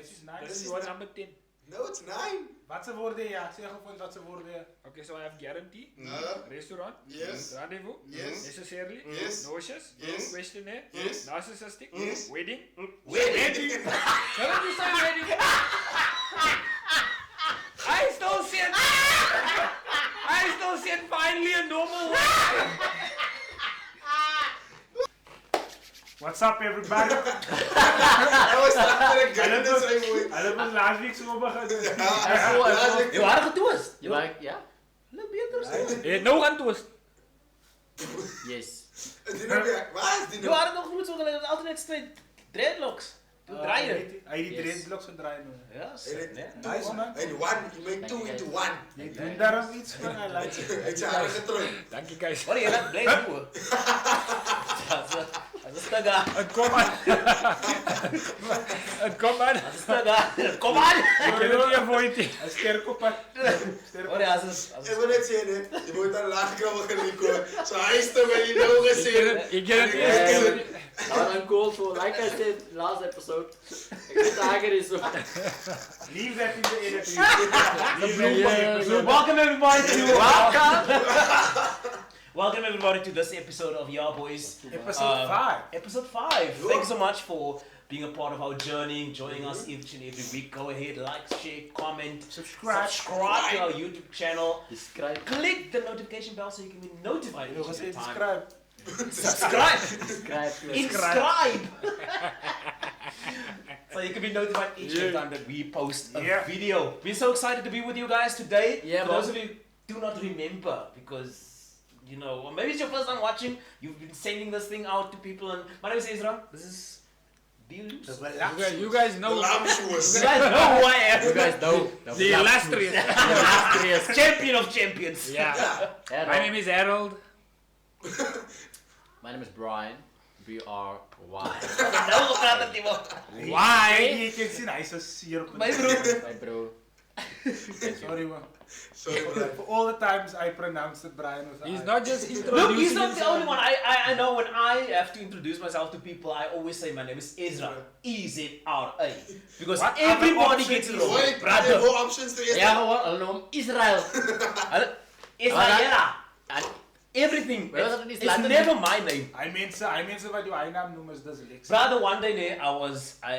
This is 9. This is what number 10. No, it's 9. Wat ze woorden, ja. Zeg gewoon wat ze woorden. Okay, so I have guarantee, No. restaurant, Yes. rendezvous, Yes. necessarily, Yes. nauseous, Yes. questionnaire, Yes. narcissistic, Yes. wedding. Wedding. Shouldn't you say wedding? I still said finally a normal one. What's up, everybody? I was after a gun in the same way. Hulle was last week so begin. Je waren getoost. Je waren, ja? Hallo Beatrice. Je hebt nou gaan toast. Yes. Waar is die Je nou? waren nog goed zo gelijk, altijd straight dreadlocks. Toen draaien. Hij die dreadlocks gedraaid. Ja, Nice man. En 1, you make 2 into 1. Je doet daarom iets van, I like it. Het is aardig getrooid. Dank je, guys. Hoor je dat? Blijf doen. Dat is te gaan. Het kom aan. Het kom aan. Dat is te gaan. Kom aan! Ik ken het niet voor je. Hij sterk op het. Hoor je, Ik wil net zeggen, hè. Je moet daar laag krabben gelieken. Zo hij is toch wel je nou gezien. Ik ken het niet. I'm cool, so like I said last episode, the target is Leave that in the interview. So welcome everybody to welcome everybody to this episode of Jaaboyzz. Episode 5. Episode 5. Thanks so much for being a part of our journey, joining us each and every week. Go ahead, like, share, comment, Subscribe. subscribe to our YouTube channel. describe. Click the notification bell so you can be notified Je each was and every time. subscribe. Subscribe. Describe. Inscribe. So you can be notified each and every time that we post a video. We're so excited to be with you guys today. Yeah, For those of you who do not remember, because you know, or maybe it's your first time watching, you've been sending this thing out to people, and my name is Ezra. This is Bilus. You guys know. You guys know who I am. You guys know. The illustrious. Champion of champions. Yeah. My name is Harold. My name is Brian. B-R-Y. Nou gepraat het iemand. Why? Je kan zien, hij is een sier op Mijn broer. My bro. Sorry man. Sorry bro. For all the times I pronounced it, Brian was He's I. not just Look, introducing he's not the himself. only one. I know when I have to introduce myself to people, I always say my name is Ezra. E-Z-R-A. Because What everybody other gets it options wrong. Wait, are there Brother. more options to Ja, gewoon, hallo noem Israël. Israela. Everything. Well, that is It's Latin. never my name. Hij mensen wat je naam noemen is dyslexic. Brother, one day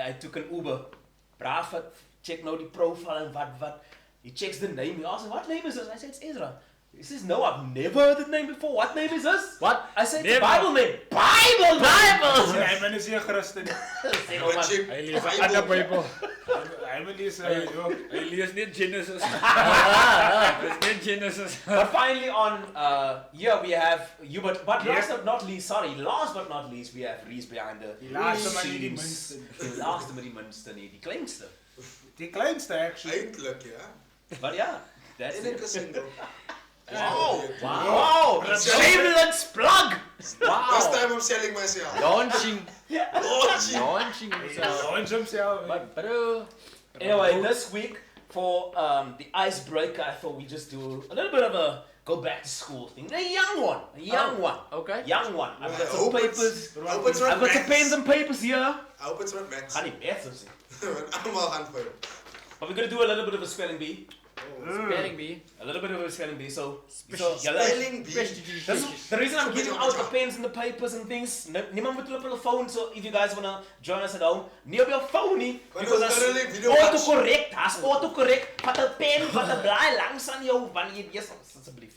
I took an Uber. Braaf, check nou die profile and what. He checks the name. He asks, what name is this? I said, it's Ezra. He says, no, I've never heard the name before. What name is this? What? I said, Never. the Bible name. Bible! Hij ben is hier Christen. Say, oh, man. Hij leest een andere Bijbel. Hij wil is Hij leest niet Genesis. Het is niet Genesis. But finally on here we have you, but last but not least, last but not least, we have Reese behind the Die laatste maar niet die scenes. minste. Die laatste maar die minste niet, die kleinste. Die kleinste actually. Eindelijk, ja. But yeah, that's En ik it. is single. Wow! Shameless plug! First Wow! time I'm selling myself. Launching. Launching. Launching himself. Launch himself. But bro. Anyway, this week for the icebreaker, I thought we just do a little bit of a go back to school thing. A young one, Okay. young one. I've got I some hope papers. I hope it's not I've got some maths. pens and papers here. I hope it's not maths. Gaan die maths of zien. Allemaal handvullen. But we're gonna do a little bit of a spelling bee. Spelling bee. A little bit of a spelling bee. So Spelling bee. the reason I'm giving out the pens and the papers and things. Niemand moet op the phone. So if you guys wanna join us at home, niet op your phone nie. Because that's autocorrect. Has autocorrect. Vat een pen, vat een blaai langs aan jou wanneer je yes, alsjeblieft.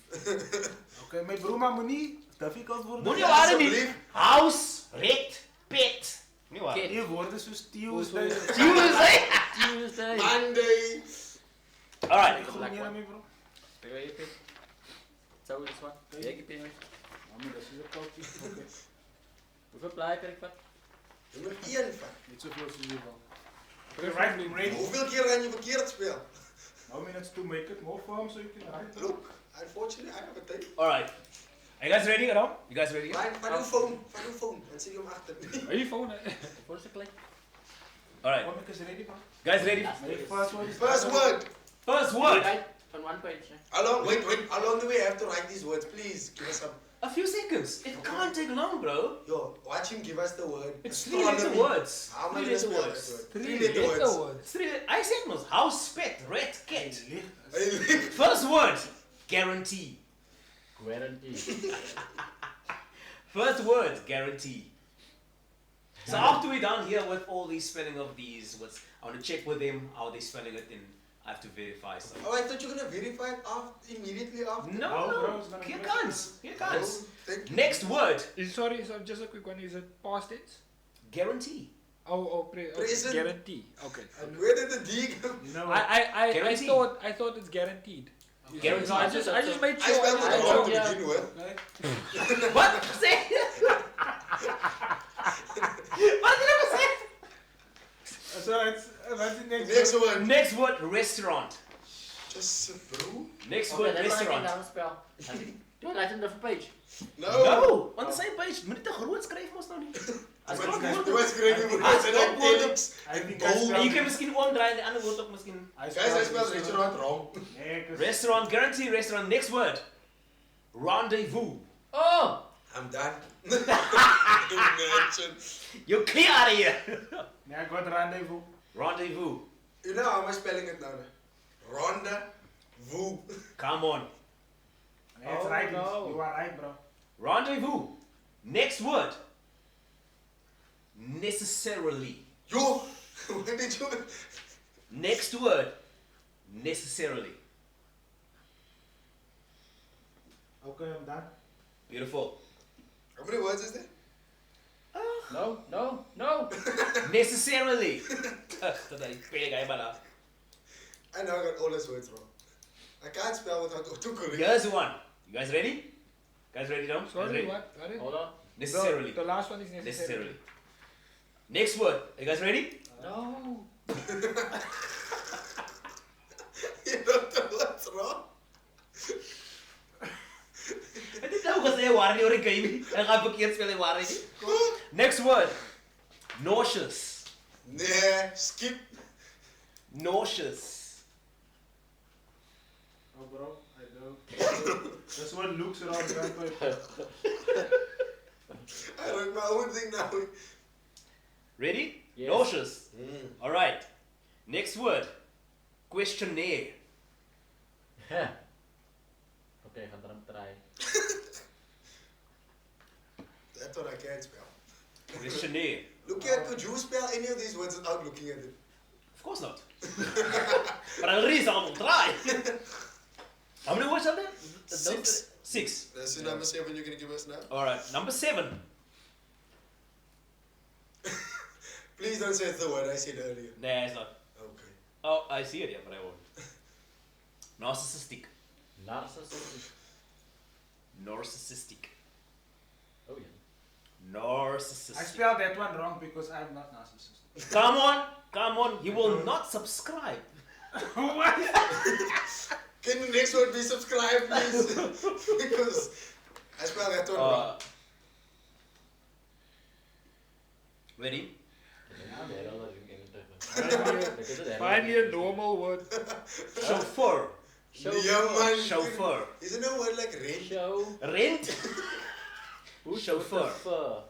Oké, mijn broer maar moet niet difficult worden. Moet je waarde niet. House, rect, pet. Niet waar. Die woorden zoals Tuesday. Tuesday. Monday. Alright. Ik gooi niet naar mijn broer. Zo is wat. Ik heb hier. Mami, dat is een koopje. Oké. Hoeveel blij krijg ik van? Je moet één van. Niet zoveel als jullie wel. Right, I'm ready. Hoeveel keer ga je verkeerd spelen? How minutes to make it more firm so you can write? Look, unfortunately, I have a tape. Alright. Are you guys ready at home? You guys ready? Van uw phone. En zit je hem achter. Hé, je phone. Voor ze klik. Alright. Wat is ready, man? Guys ready? Hey, first word is First word. First word. Van one page. How long? Wait. How long do we have to write these words? Please give us some. A few seconds. It can't take long, bro. Yo, watch him give us the word. It's 3-letter words. How much 3-letter is that words. word? 3 letter words. 3 I said it was house, pet, rat, cat. Hey, First word, guarantee. Guarantee. First word, guarantee. So after we're done here with all these spelling of these, I want to check with them how they're spelling it, and I have to verify something. Oh, I thought you were gonna verify it immediately after. No, bro, it's gonna here be- comes. Here comes. Thank you. Next word, Sorry, just a quick one. Is it past tense? guarantee. Okay, Present. guarantee. Okay. And where did the D go? You know I Guarantee. thought it's guaranteed. Guarantee. No, I just made I sure. spelled it I wrong know, to yeah. begin with. What? Say. What did I say? So it's what's the next Next one? one. Next word, restaurant. Just bro. Next Okay, word, then I can restaurant. down spell. Do it like on a different page. No. No, on the same page. Moet dit te groot skryf mos nou nie. As Wat groot jy woord. skryf jy moet As in groot woorde. italics. I think Bold. I spelled Jy kan miskien omdraai en die ander woord ook miskien. Guys, I spelled restaurant wrong. Nee, 'cause- Restaurant, guarantee restaurant. Next word, rendezvous. Oh! I'm done. Imagine. You're clear out of here. Nee, I got rendezvous. Rendezvous. You know how am I spelling it now? Ronda. Voo. Come on. Nee, it's Oh, right. no. You are right, bro. Rendezvous. Next word, necessarily. Yo. When did you? Next word, necessarily. Okay, I'm done. Beautiful. How many words is there? No. Necessarily. Today, big guy, but I know I got all those words wrong. I can't spell without autocorrect. here's one. You guys ready? Guys ready now? Guys Sorry, ready? what? Hold on. Necessarily. The last one is necessarily. Necessarily. Next word. You guys ready? No. You don't know what's wrong. I didn't know because they worry or game. I got verkeerd spelling worry. Next word. Nauseous. Nah, skip. Nauseous. Oh, bro, I know. That's what looks around grandpa. I wrote my own thing now. Ready? Yes. Nauseous. Mm. Alright. Next word. Questionnaire. Huh. Okay, gaan we try. That's what I can't spell. Questionnaire. Look here, could you spell any of these words without looking at it? Of course not. But I'll read some. I'll try. How many words are there? 6. 6. That's the number 7 you're gonna give us now. Alright. Number 7. Please don't say the word I said earlier. Nah, it's not. Okay. Oh, I see it, yeah, but I won't. Narcissistic. Narcissistic. Narcissistic. Oh yeah. Narcissistic. I spelled that one wrong because I'm not narcissistic. Come on. You will not subscribe. What? Can the next word be subscribe, please? Because I spelled that one wrong. Ready? Finally a normal word. Chauffeur. Yeah, man. Chauffeur. Isn't a word like rent? Show. Rent. Chauffeur. Fur.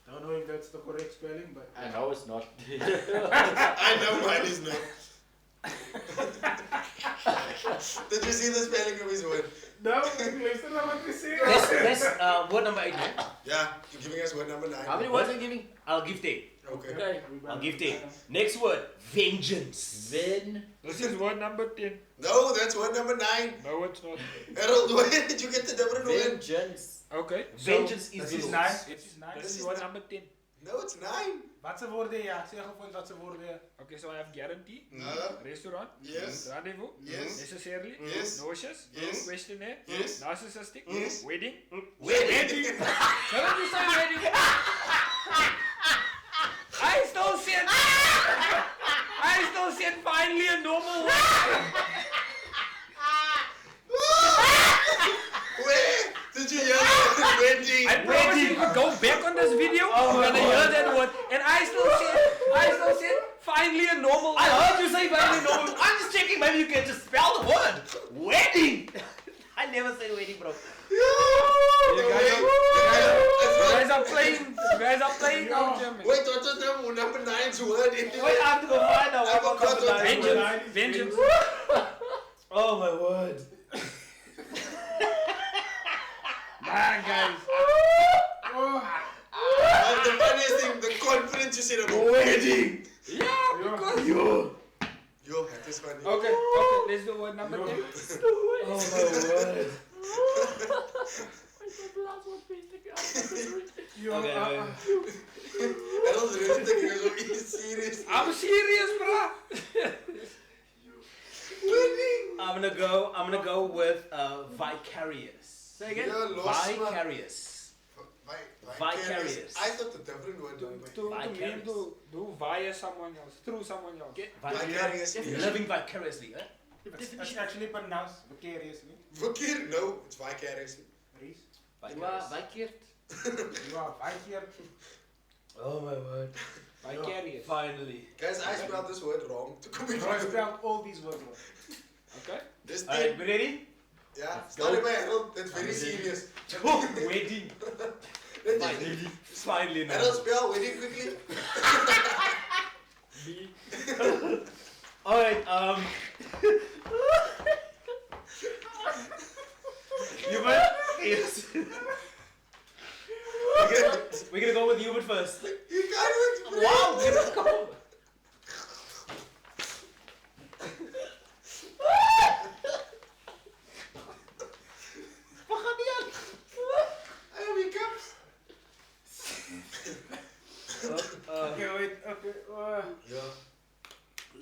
Don't know if that's the correct spelling, but I know it's not. I know mine is not. Did you see the spelling of his word? no, listen to what we say. That's word number 8, man. Yeah, you're giving us word number 9. How many words are you giving? I'll give 10. Okay. Okay. I'll give 10. Next word. Vengeance. Then. This is word number 10. No, that's word number 9. No, it's not. Harold, where did you get the different word? Vengeance. Okay. Vengeance is This is yours. 9. This is 9. This is word number 10. No, it's 9. Wat ze woorden, ja. Zeg gewoon wat ze woorden, ja. Okay, so I have guarantee, restaurant, Yes. rendezvous, Yes. necessarily, Yes. nauseous, Yes. questionnaire, Yes. narcissistic, Yes. wedding. Wedding. Shouldn't you say wedding? I still said finally a normal word. Where did you hear that? Wedding. I promise you could go back on this video and hear that word. And I still said finally a normal I word. heard you say wedding. No, I'm just checking. Maybe you can just spell the word. Wedding. I never said wedding, bro. Yeah. nine's word in Wait, I have to go find out. I forgot what it Vengeance. Vengeance. Oh my word. Man, guys. And the funniest thing, the confidence you said about wedding. Yeah, because Yo, that is funny. Okay, let's do word number 10. Oh my word. Okay, That was really taking us so serious. I'm serious, bro. Wedding. I'm gonna go with vicarious. Say again. You're lost, man. Vicarious. Vicarious. I thought the different word. To mean to do via someone else, through someone else. Vicarious. Living vicariously, eh? It's actually pronounced vicariously. Vicarious? No, it's vicariously. Reese, You are verkeerd. you are vicar. Oh my word. Vicarious. Finally. Guys, I spelled this word wrong. To come I spelled all these words wrong. Okay. This Alright, thing, we ready? yeah, started by Harold. That's very serious. Wedding. Finally now. Harold, spell wedding quickly. B. Alright, Hubert? Yes. We're gonna go with Hubert first. You can't explain. Wow, let's go. I have hiccups. Okay, wait, okay.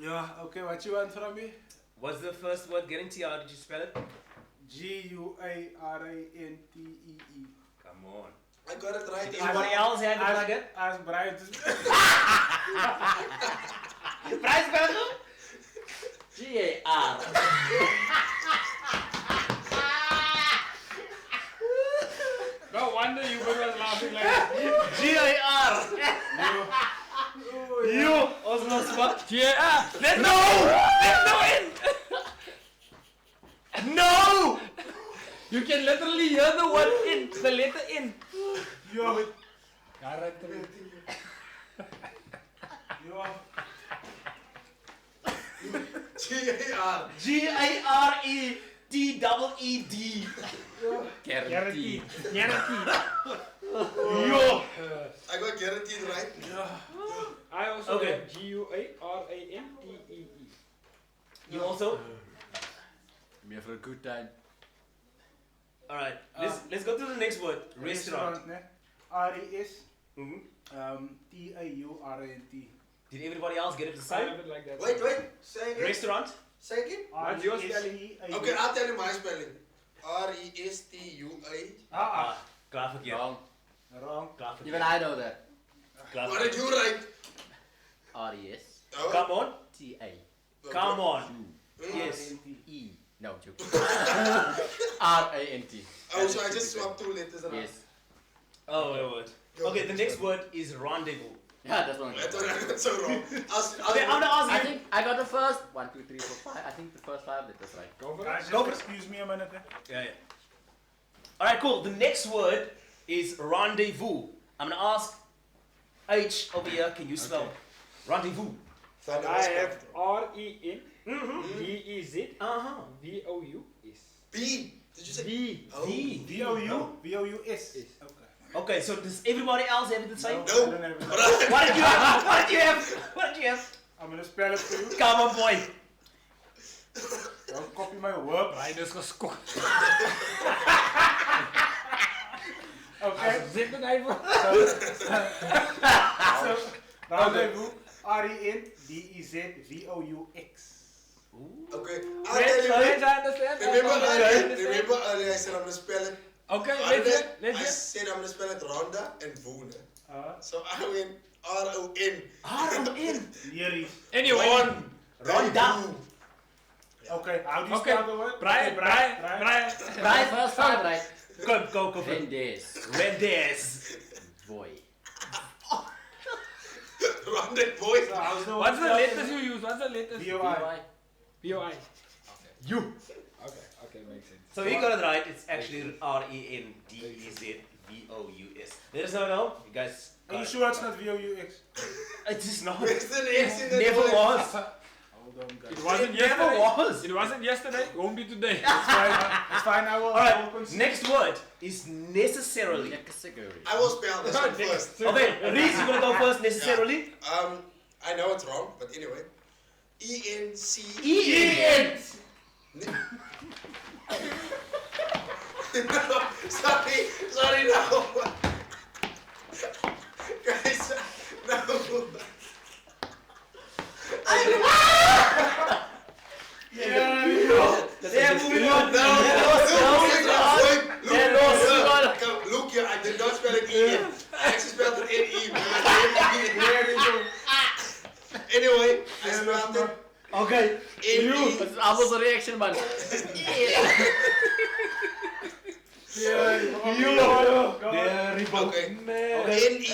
Yeah, okay, what you want from me? What's the first word getting to you? How did you spell it? Guarantee. Come on. I got it right. Anybody else have it like it? Ask Brian to Price spell it? G-A-R. No wonder you was laughing like that. G-I-R. You. Oslo spot. Yeah. There's no in. No. You can literally hear the word in, the letter in. You are with. Guarantee. You are. G-A-R. G-I-R-E-T-E-E-D. Guaranteed. Guaranteed. Yo. I got guaranteed right. I also Okay. have Guarantee. You also? I'm here for a good time. Alright, let's go to the next word. Restaurant. Ne? R-E-S. Mhm. T-A-U-R-A-N-T. Did everybody else get it the I same? have it like that. Wait. Say again. Restaurant. Say again. What's your spelling? R-E-S-T-A-U. Okay, I'll tell you my spelling. R-E-S-T-U-A. Klaar verkeerd. Wrong. Wrong. Klaar verkeerd. Even I know that. Klaar What did verkeerd. you write? R-E-S. Oh. Come on. T-A. Come on. Mm. Yes. E. No, joke. R-A-N-T. Oh, so I just swapped two letters around. Yes. Oh my word. Okay, the next word is rendezvous. Yeah, that's one. I thought I got so wrong. Okay, I'm gonna ask I you. think I got the first 1, 2, 3, 4, 5. I think the first 5 letters right. Go for Guys, it. Go just for excuse me a minute. Yeah. Alright, cool. The next word is rendezvous. I'm gonna ask H over here. Can you spell rendezvous? And I have R-E-N. Mm-hmm. D-E-Z. Uh-huh. V-O-U-S. B. Did you say? V. Oh. V. V-O-U? V-O-U-S. Yes. Okay. Okay, so does everybody else have it the same? No, No. I don't have it. What did you have? What did you have? What did you have? I'm gonna spell it for you. Come on, boy. Don't copy my work. Brian is geskocht. Okay. Zit het even. So, rendezvous. R-E-N-D-E-Z-V-O-U-X. Okay. I'll Friends, tell you. friends, I understand. Remember earlier I said I'm gonna spell it. Okay, I let's said I'm gonna spell it Ronda and Voone. Uh, So I went R-O-N. R-O-N. Nearie. Anyway. Ronda. Okay, how do you Okay, spell the word? Brian, Okay, Brian. Right, first 5 right. Go for it. Vendes. Rendes. Boy. Ronda and Boy. So how's the What's the word letters spelled? you use? What's the letters? V-O-I. B-O-I. You. Okay, makes sense. So you got it right. It's actually R-E-N-D-E-Z-V-O-U-S. Let us know. You guys Are you sure it's not VOUX? It is not. Where's the next in the Never toy? was. Hold on, guys. It wasn't Never yesterday. was. It wasn't yesterday. Won't be today. It's fine. It's fine. I will. I will Alright, concede. next word is necessarily. I will spell this one first. Okay, Reese, you're gonna go first, necessarily. I know it's wrong, but anyway. E-N-C. E-N. No, sorry, no. Guys, no. They're moving on. Look here, I did not spell it E-N. I actually spelled it N-E. Anyway, I spelled it Okay. N-E. I was a reaction, man. Okay.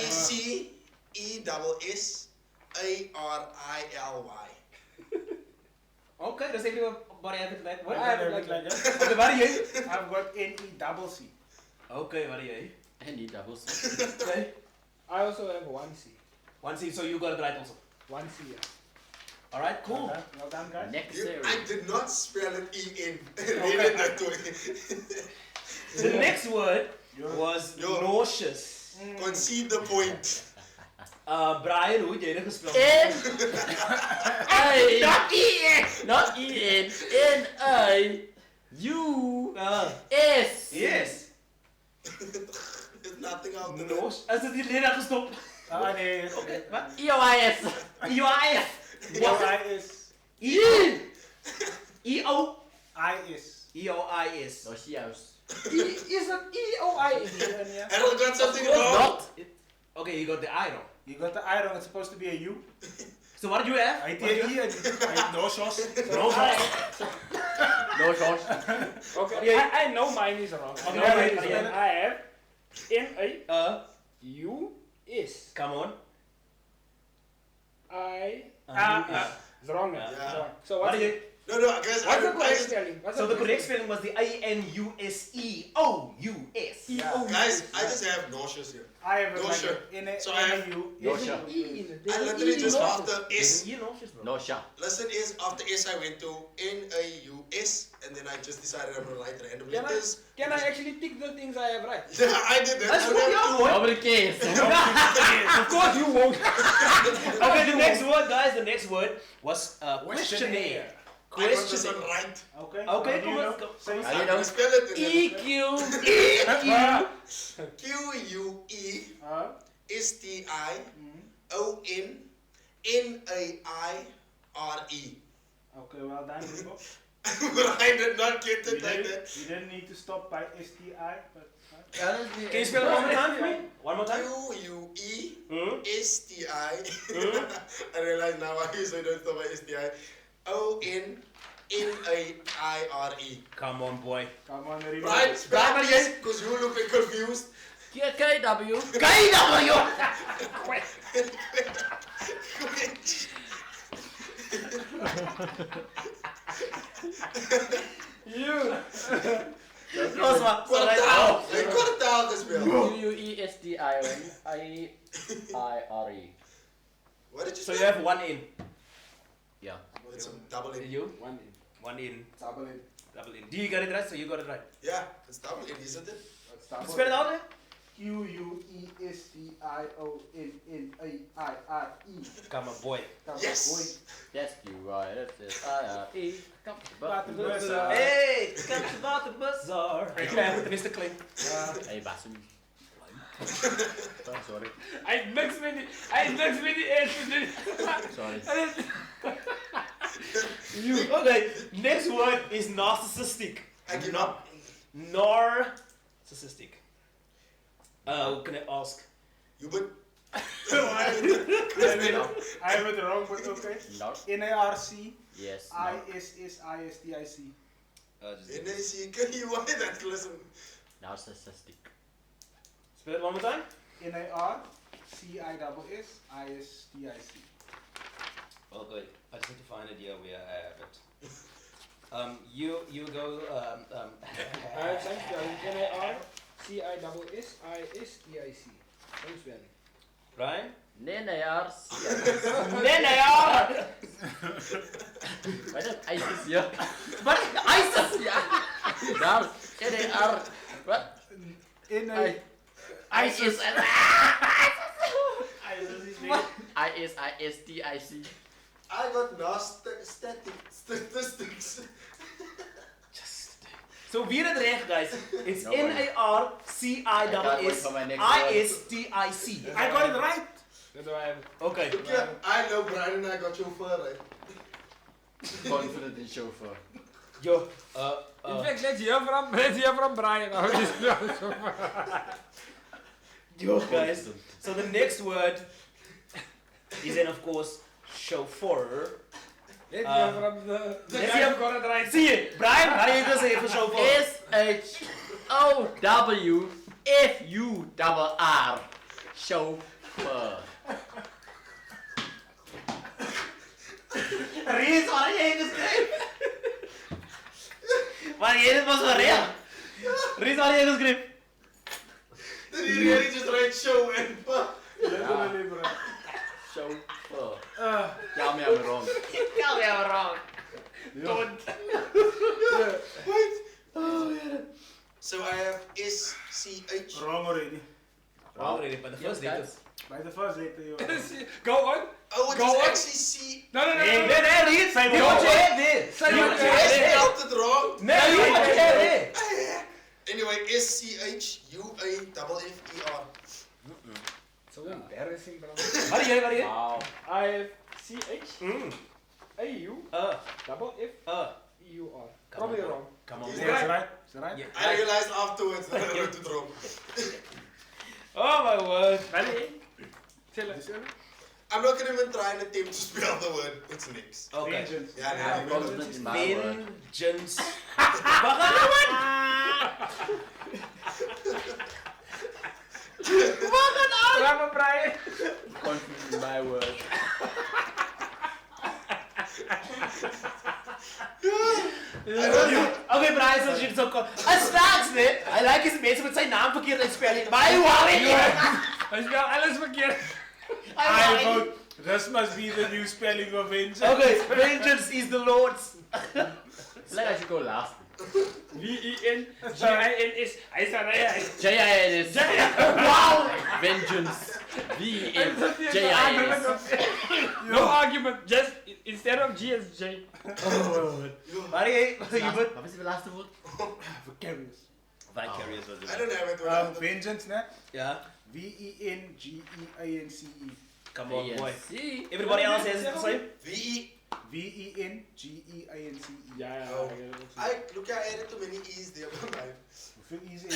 N-E-C-E-S-S-A-R-I-L-Y. Okay, dan zeg je waar je het lijkt. I have it like that. Oké, waar jij? I've got N-E-double-C. Oké, waar jij? And he doubles. Okay. I also have 1C. One C, so you got it right also. 1C, yeah. Alright, cool. Well done, guys. Next I series. did not spell it E-N. Read it that way. The next word was Yo. nauseous. Concede the point. Brian, hoe heb jij dat gespeeld? N. I. Not E-N. Not E-N. N-I. U. S. Yes. There's nothing out there. Nauseous. Is het hier leraar gestopt? Ah, nee. Oké, wat? E-O-I-S. E-O-I-S. E-O-I-S. E-O. E-O. I-S. E-O-I-S. No, she has. Is that E-O-I? Harold got something Of course wrong. not. Okay, you got the I wrong. You got the I wrong. It's supposed to be a U. So what did you have? I-T-E and no sauce. No sauce. No short. Okay, Yeah. I know mine is wrong. Okay, I okay, know okay. I have N-A-U-S. Come on. I. Ah, It's wrong now. Yeah. It's wrong. So What what's did the you? No, guys, what's the I correct spelling? What's So the correct spelling was the I-N-U-S-E-O-U-S. guys, I just have nauseous here. I have No like sure. So I have N-A-U. No sure. I literally just after S. You nauseous, bro. No shot. Listen, after S I went to N-A-U-S and then I just decided I'm gonna write random Can I, letters. can I actually tick the things I have right? Yeah, I did that. That's I what have you to- want. Nobody cares. Of course you won't. Okay, the next word, guys, the next word was questionnaire. I got this Questionnaire. one right. Okay. Okay, How do you come on, know? go. Say How I'm you gonna know? spell it in EQ. Q-U-E-S-T-I-O-N-N-A-I-R-E. Okay, well done, Rico. But I did not get it like that. You didn't need to stop by STI, but Can you spell it one more time for me? One more time? Q-U-E-S-T-I. I realize now why you say don't stop by S-T-I. O-N-N-A-I-R-E. Come on, boy. come on, Rico. Right, spell this, because you look like confused. KW. KW! Los maar. Kwartaal! Een kwartaal gespeeld. Q-U-E-S-T-I-O-N-I-I-R-E. What did you So say? you have one in. Yeah. It's a double in. You? One in. One in. Double it. Double in. Do you get it right? So you got it right. Yeah, it's double in, isn't it? Spell it out there. Q-U-E-S-T-I-O-N-N-A-I-R-E. Come on, boy. Yes! That's Q-I-S-S-I-R-E. Come to Bazaar. Hey, come to the bazaar. Ik krijg het Mr. Clean. Hey, Basim. Sorry. I mixed with the S. Sorry. Okay, next word is narcissistic. I give up. Narcissistic. How can I ask? You would. I have it wrong, but okay. No. N-A-R-C. Yes. No. I-S-S-I-S-T-I-C. N-A-C-K-U-Y, that's listen. Narcissistic. Spell it one more time. N-A-R-C-I-S-S-I-S-T-I-C. Okay, I just need to find it here where I have it. You go. I have same spelling. N-A-R-C-I-S-S-I-S-T-I-C. Same spelling. Brian? Nee, ja. Nee, ja! Wat is ISIS, ja? Wat? ISIS? Ja. Daar, NER. Wat? ISIS. ISISTIC. I got no statistics. So weer het recht, guys. It's No one. N-A-R-C-I-S-S-I-S-T-I-C. I got it right. Dat doen wij. Okay. Okay, I know Brian and I got chauffeur right. Confident in chauffeur. Yo, In fact, let's hear from Brian. yo, guys. So the next word is then, of course, chauffeur. Let's hear from the let's guy hear- who got it right. Zie je, Brian, wat heb je gezegd voor chauffeur? S-H-O-W-F-U-R-R. Chauffeur. Ries, wat heb jij geschreven? Maar jij dit was wel real. Ries, wat heb jij geschreven? Did he really just write show and Chauffeur. Ja, maar I'm wrong. Tell me I'm wrong. Don't. Wait. So I have SCH. Wrong already. Wrong already, but the first Yes, letters. By the first letter, you. Go on. Oh, it Go is on. actually C. No. Nee, Ries. Say Die what? wat je hebt, dit. Say Die what wat you je have. I hebt, dit. spelled it wrong. Nee, die wat je hebt, dit. Anyway, SCHUAFFER. So embarrassing, bro. Wat heb jij? Wow. I have CH AU double F EUR. Probably wrong. Come on, Is Is boy. it right? Is it right? Yeah. I realized afterwards that I wrote it wrong. Oh my word. Ready? Tell us. I'm not gonna even try and attempt to spell the word. It's niks. Okay. Vengeance. Yeah, I'm nee, confident in my word. Vengeance. Wat gaan we doen? Bravo, Brian. Confident in my word. Okay, Brian, so shit so cool. Straks, ne? I like his mensen met zijn naam verkeerd uitspelling. Maar I worry. Hij speelt alles verkeerd. I vote. This must be the new spelling of vengeance. Okay, vengeance is the Lord's. Like I should go last. VENGINS. Hij staat er. J-I-N-S. Wow. Vengeance. V-E-N-J-I-N-S. No argument. Just instead of G it's J. Waar je bent? Wat is de laatste woord? Vicarious. Vicarious was I it. don't have it. When Vengeance, ne? Yeah. Vengeance. Come on, boy. C. Everybody else has it the same? VE. Vengeance. Ja. Look, I added too many E's there. Hoeveel easy.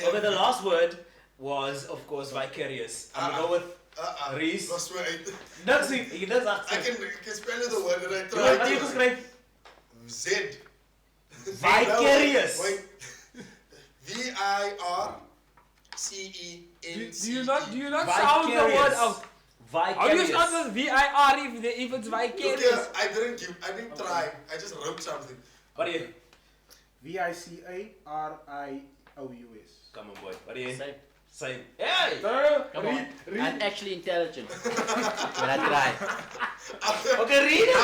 Okay, the last word was, of course, vicarious. I'm gonna go with Reese. Lost my eight. Niks, je niks I achter. can spell the word that I Wat heb je tried. geschreven? Z. Vicarious. Wait. V-I-R-C-E-N-C-E. Do you not sound the word out? How do you Vicarious. sound with V-I-R if it's Look vicarious? here, I didn't try. I just wrote something. Wat heb je? Vicarious. Come on, boy. Wat heb je? Same. Same. Hey! Come on. I'm actually intelligent. When I try. Okay, read it.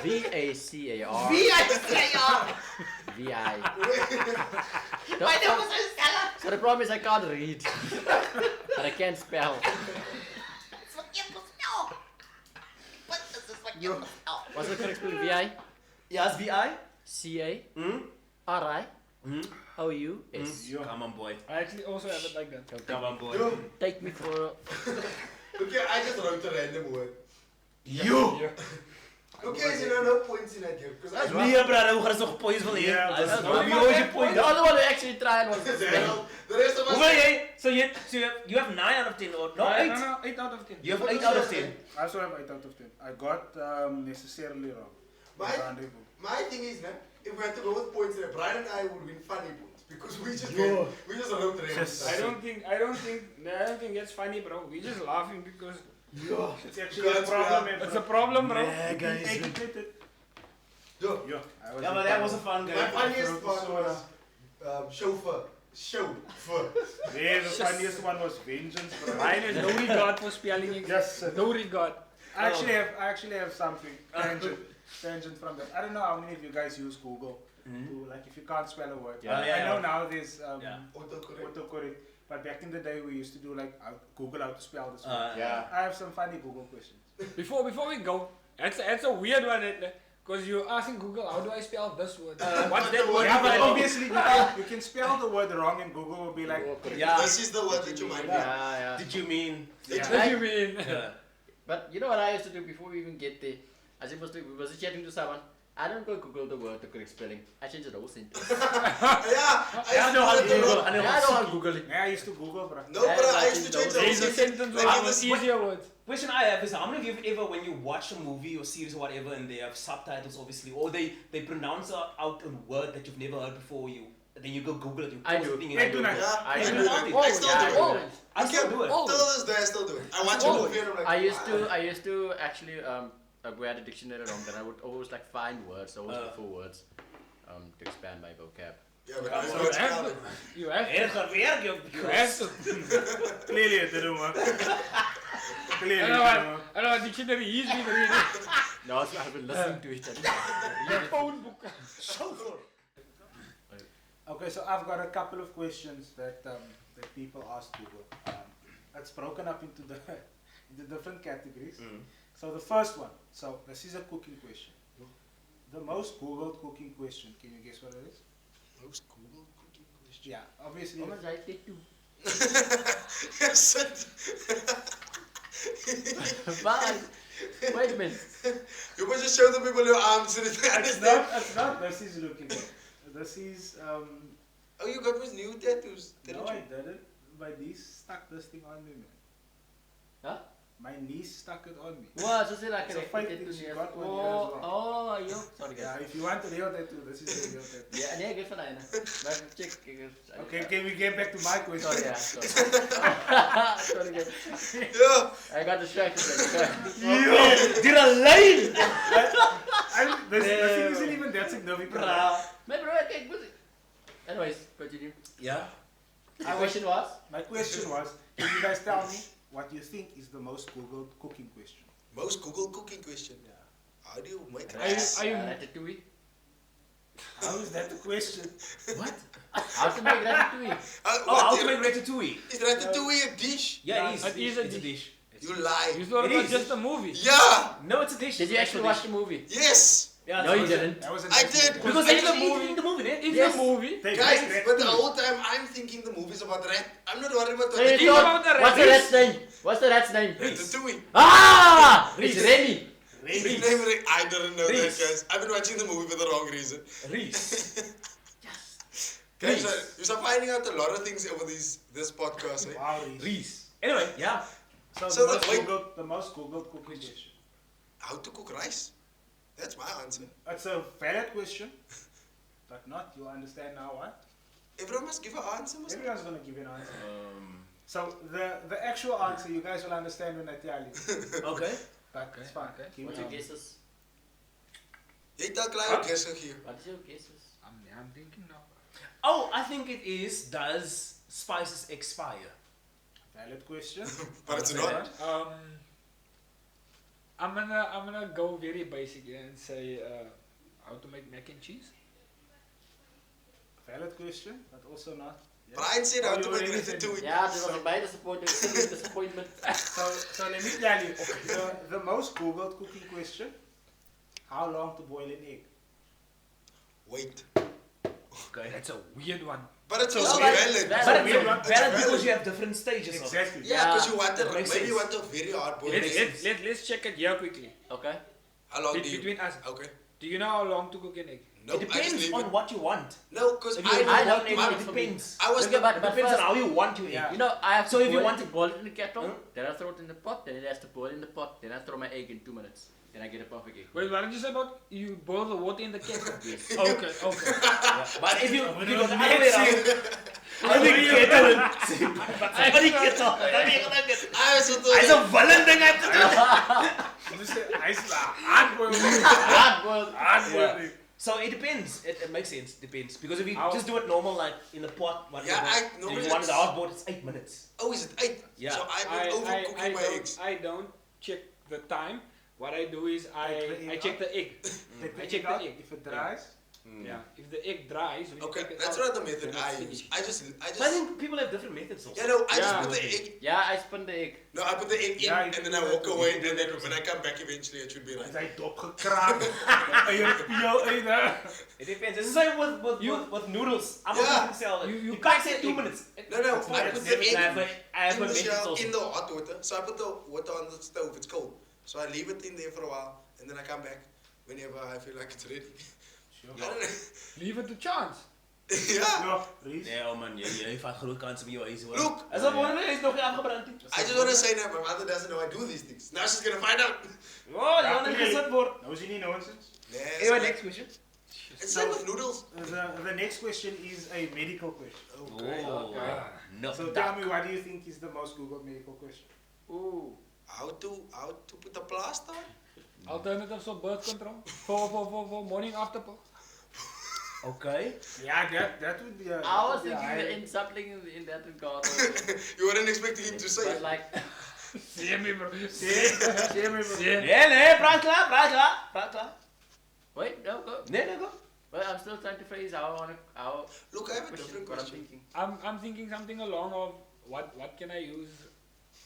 V-A-C-A-R. V-I-C-A-R. V-I. Why don't you spell So the problem is I can't read. But I can spell. What's the correct spelling? V-I? Yes, V-I. C-A? Hmm? R-I? Hmm? O-U-S. Come on, boy. I actually also have it like that. Come on, boy. Yo, Take me for... look here, I just wrote a random word. You! Look here, you know, no points in that game. Because I Nee, brother, hoe gaat het toch points van hier? Ja, dat is Wie waar. hoort je point? The other one who actually tried was The rest of us. Hoeveel jij? So you have 9 out of 10 or no 8? No, 8 out of 10. You have 8 out of 10. I also have 8 out of 10. I got necessarily wrong. My- Rendezvous. My thing is, man, if we had to go with points, Brian and I would win funny points because we just wrote random Yes. stuff. I don't think that's funny, bro. We're just laughing because It's actually a Guns, problem. yeah. it's a problem, bro. Yeah, guys. Educated. Yo, Yeah, Yeah, but that was a fun my game. funniest After part episode, was chauffeur. Show. Yeah, the funniest one was vengeance. Bro. Mine is no regard for spelling it. Yes, sir. No regard. I actually have something tangent from that. I don't know how many of you guys use Google to, like, if you can't spell a word. Yeah, I know now there's Autocorrect. autocorrect, but back in the day we used to do like Google how to spell this word. Yeah. I have some funny Google questions. Before we go, that's a weird one. Because you're asking Google, how do I spell this word? What's that word? Yeah, but obviously you can spell the word wrong and Google will be like, Yeah. This is the word that you might Yeah. Did you mean? What do you mean? Yeah. But you know what I used to do before we even get there? I was chatting to someone. I don't go Google the word, the correct spelling. I change the whole sentence. I know how to used to do Google. that. I know how to Google it. yeah, I used to Google, bro. No, bro, I used to change the whole There's a sentence Like with in this- easier words. Question I have is how many of you have ever, when you watch a movie or series or whatever, and they have subtitles obviously, or they pronounce out a word that you've never heard before, then you go Google it, you I pause do. the thing I and do you not. Yeah, I I do do that. it. I still Yeah, do it. I still do it. Till this day, I still do it. I watch a movie and I'm like, I used to actually we had a dictionary around then I would always like find words, always look for words to expand my vocab. yeah, but So I you have to. You have to. Erger werk, You have to. Clearly it didn't work. Clearly I it know didn't work. what. I know what dictionary he's been reading. No, so I've been listening to it. The phone book. Okay, so I've got a couple of questions that people ask Google. It's broken up into different categories. So the first one, so this is a cooking question. The most Googled cooking question, can you guess what it is? Most Google cooking question. Yeah, obviously. How much I take too? Bye. Wait a minute. You must just show the people your arms and It's not this is looking. This is Oh, you got new tattoos, didn't no, I you? didn't. My niece stuck this thing on me, man. Huh? My niece stuck it on me. What? So say like It's a fake thing, she got one here as well. Oh, yo. Sorry Yeah, guys. if you want a real tattoo, this is a real tattoo. Yeah, nee, give van een. Maar check. Okay, can we get back to my question? Sorry, yeah. Sorry. Sorry guys. Yeah. I got distracted then. Did a lane! This thing isn't even that significant. My bro, kijk, pussy. Anyways, continue. Yeah. My question was? My question was, can you guys tell me what you think is the most Googled cooking question? Most Google cooking question. Yeah. How do you make Are you Ratatouille. How is that the question? What? How to make ratatouille? How to make ratatouille? Is ratatouille a dish? Yeah, it is. It is a It's dish. You lie. You thought It it was is. just a movie. Yeah. No, it's a dish. Did you actually watch the movie? Yes. Yeah, No, you didn't. That was an I accident. did. Because In it's the actually movie- in the movie, eh? In Yes. the movie. They Guys, make but the ratatouille. whole time I'm thinking the movie's about rat. I'm not worried about the Hey, It's John, about the what's the rabbits. rat's name? What's the rat's name? ratatouille. Ah! It's Reese. Remy. His Reese. name is- I didn't know that, Reese. guys. I've been watching the movie for the wrong reason. Reese. Guys, Reese. you start finding out a lot of things over this podcast, eh? Wow, Reese. Reese. Anyway, yeah. So, So the most Googled cooking question. How to cook rice? That's my answer. It's a valid question, but not, you'll understand now why. Everyone must give an answer, must Everyone's gonna give you an answer. So the actual answer you guys will understand when I tell you. Okay. But it's fine. Keep What's it your on. guesses? Jy het al klaar guess gegee. What is your guesses? I'm thinking now. Oh, I think it is, does spices expire? Valid question. But it's Say not. that. I'm gonna go very basic and say how to make mac and cheese. Valid question, but also not. Yeah. Brian said how Oh, to you make already said ratatouille. it. Yeah, there was a bit disappointment. So let me tell you, the most Googled cooking question, how long to boil an egg? Wait. Okay. That's a weird one. But it's So also like valid. that- But weird it's one. valid It's because valid. you have different stages of it. Exactly. Yeah, because you want that it, makes maybe you sense. want a very hard boiled Let's, egg. let's check it here quickly. Okay. How long do you? Between us. Okay. Do you know how long to cook an egg? No, It I just depends leave on it. what you want. No, because If you I don't want want egg, it it for me. depends. I was Okay, It but depends first, on how you want your egg. Yeah. you know, I have to So if you boil want it, to- boil it in the kettle, Huh? then I throw it in the pot, then it has to boil in the pot, then I throw my egg in 2 minutes. Then I get a perfect egg. Wait, what did you say about you boil the water in the kettle? Yes. Okay, okay. But if you go the other way around, I think kettle and somebody kettle. I was so Hy's 'n villain ding uit te doen. You say, I hard boiled egg. Hard boiled. Hard boiled egg. So it depends. It makes sense. Depends because if you How- just do it normal, like in the pot, whatever. Yeah, I and normally you want it's- the hard board, it's 8 minutes. Oh, is it 8? Yeah. So I'm overcooking my eggs. I don't check the time. What I do is Take the I egg check out? the egg. Take I the check egg the out. egg. If it dries, Yeah. If the egg dries, when you Okay, take it that's out, not the method then I it's use. finished. I But I just. think people have different methods also. Yeah, no, I just Yeah. put the egg. Yeah, I spun the egg. No, I put the egg in Yeah, you and can then do I that walk too. away, You can and do then that when I come back eventually, it should be is right. hy dopgekraak. Eie peel uit. It depends. It's the same with noodles. I'm Yeah. not sell it. You You can't crack say the 2 egg. minutes. No, no, It's I fine. put It's the never- egg I have in the a method shell also. in the hot water. So I put the water on the stove. It's cold. So I leave it in there for a while, and then I come back whenever I feel like it's ready. I don't know. leave it to chance. yeah. Ja, Ries. Nee, oh man, jy vat groot kans om jou huis hoor. Look. As dat wonder is nog nie afgebrand nie. I just want to say that my mother doesn't know I do these things. Now she's gonna find out. Oh, jy wonder gesit word. Nou is nie nonsense. Anyway, next question. It's same with noodles. The next question is a medical question. Okay. Oh, no. So tell me, what do you think is the most Googled medical question? Ooh. How to put a plaster on? Alternatives for birth control. For morning after pill. Okay. Yeah, that would be a. I was that would be a thinking high- in something in that regard. Also. You weren't expecting him to say But it. like, See me, bro. Sê my bro. Nee, praat klaar. wait, no, go. Nee, go. Well, I'm still trying to phrase how. Look, I have a different What I'm question. thinking. I'm thinking something along of what can I use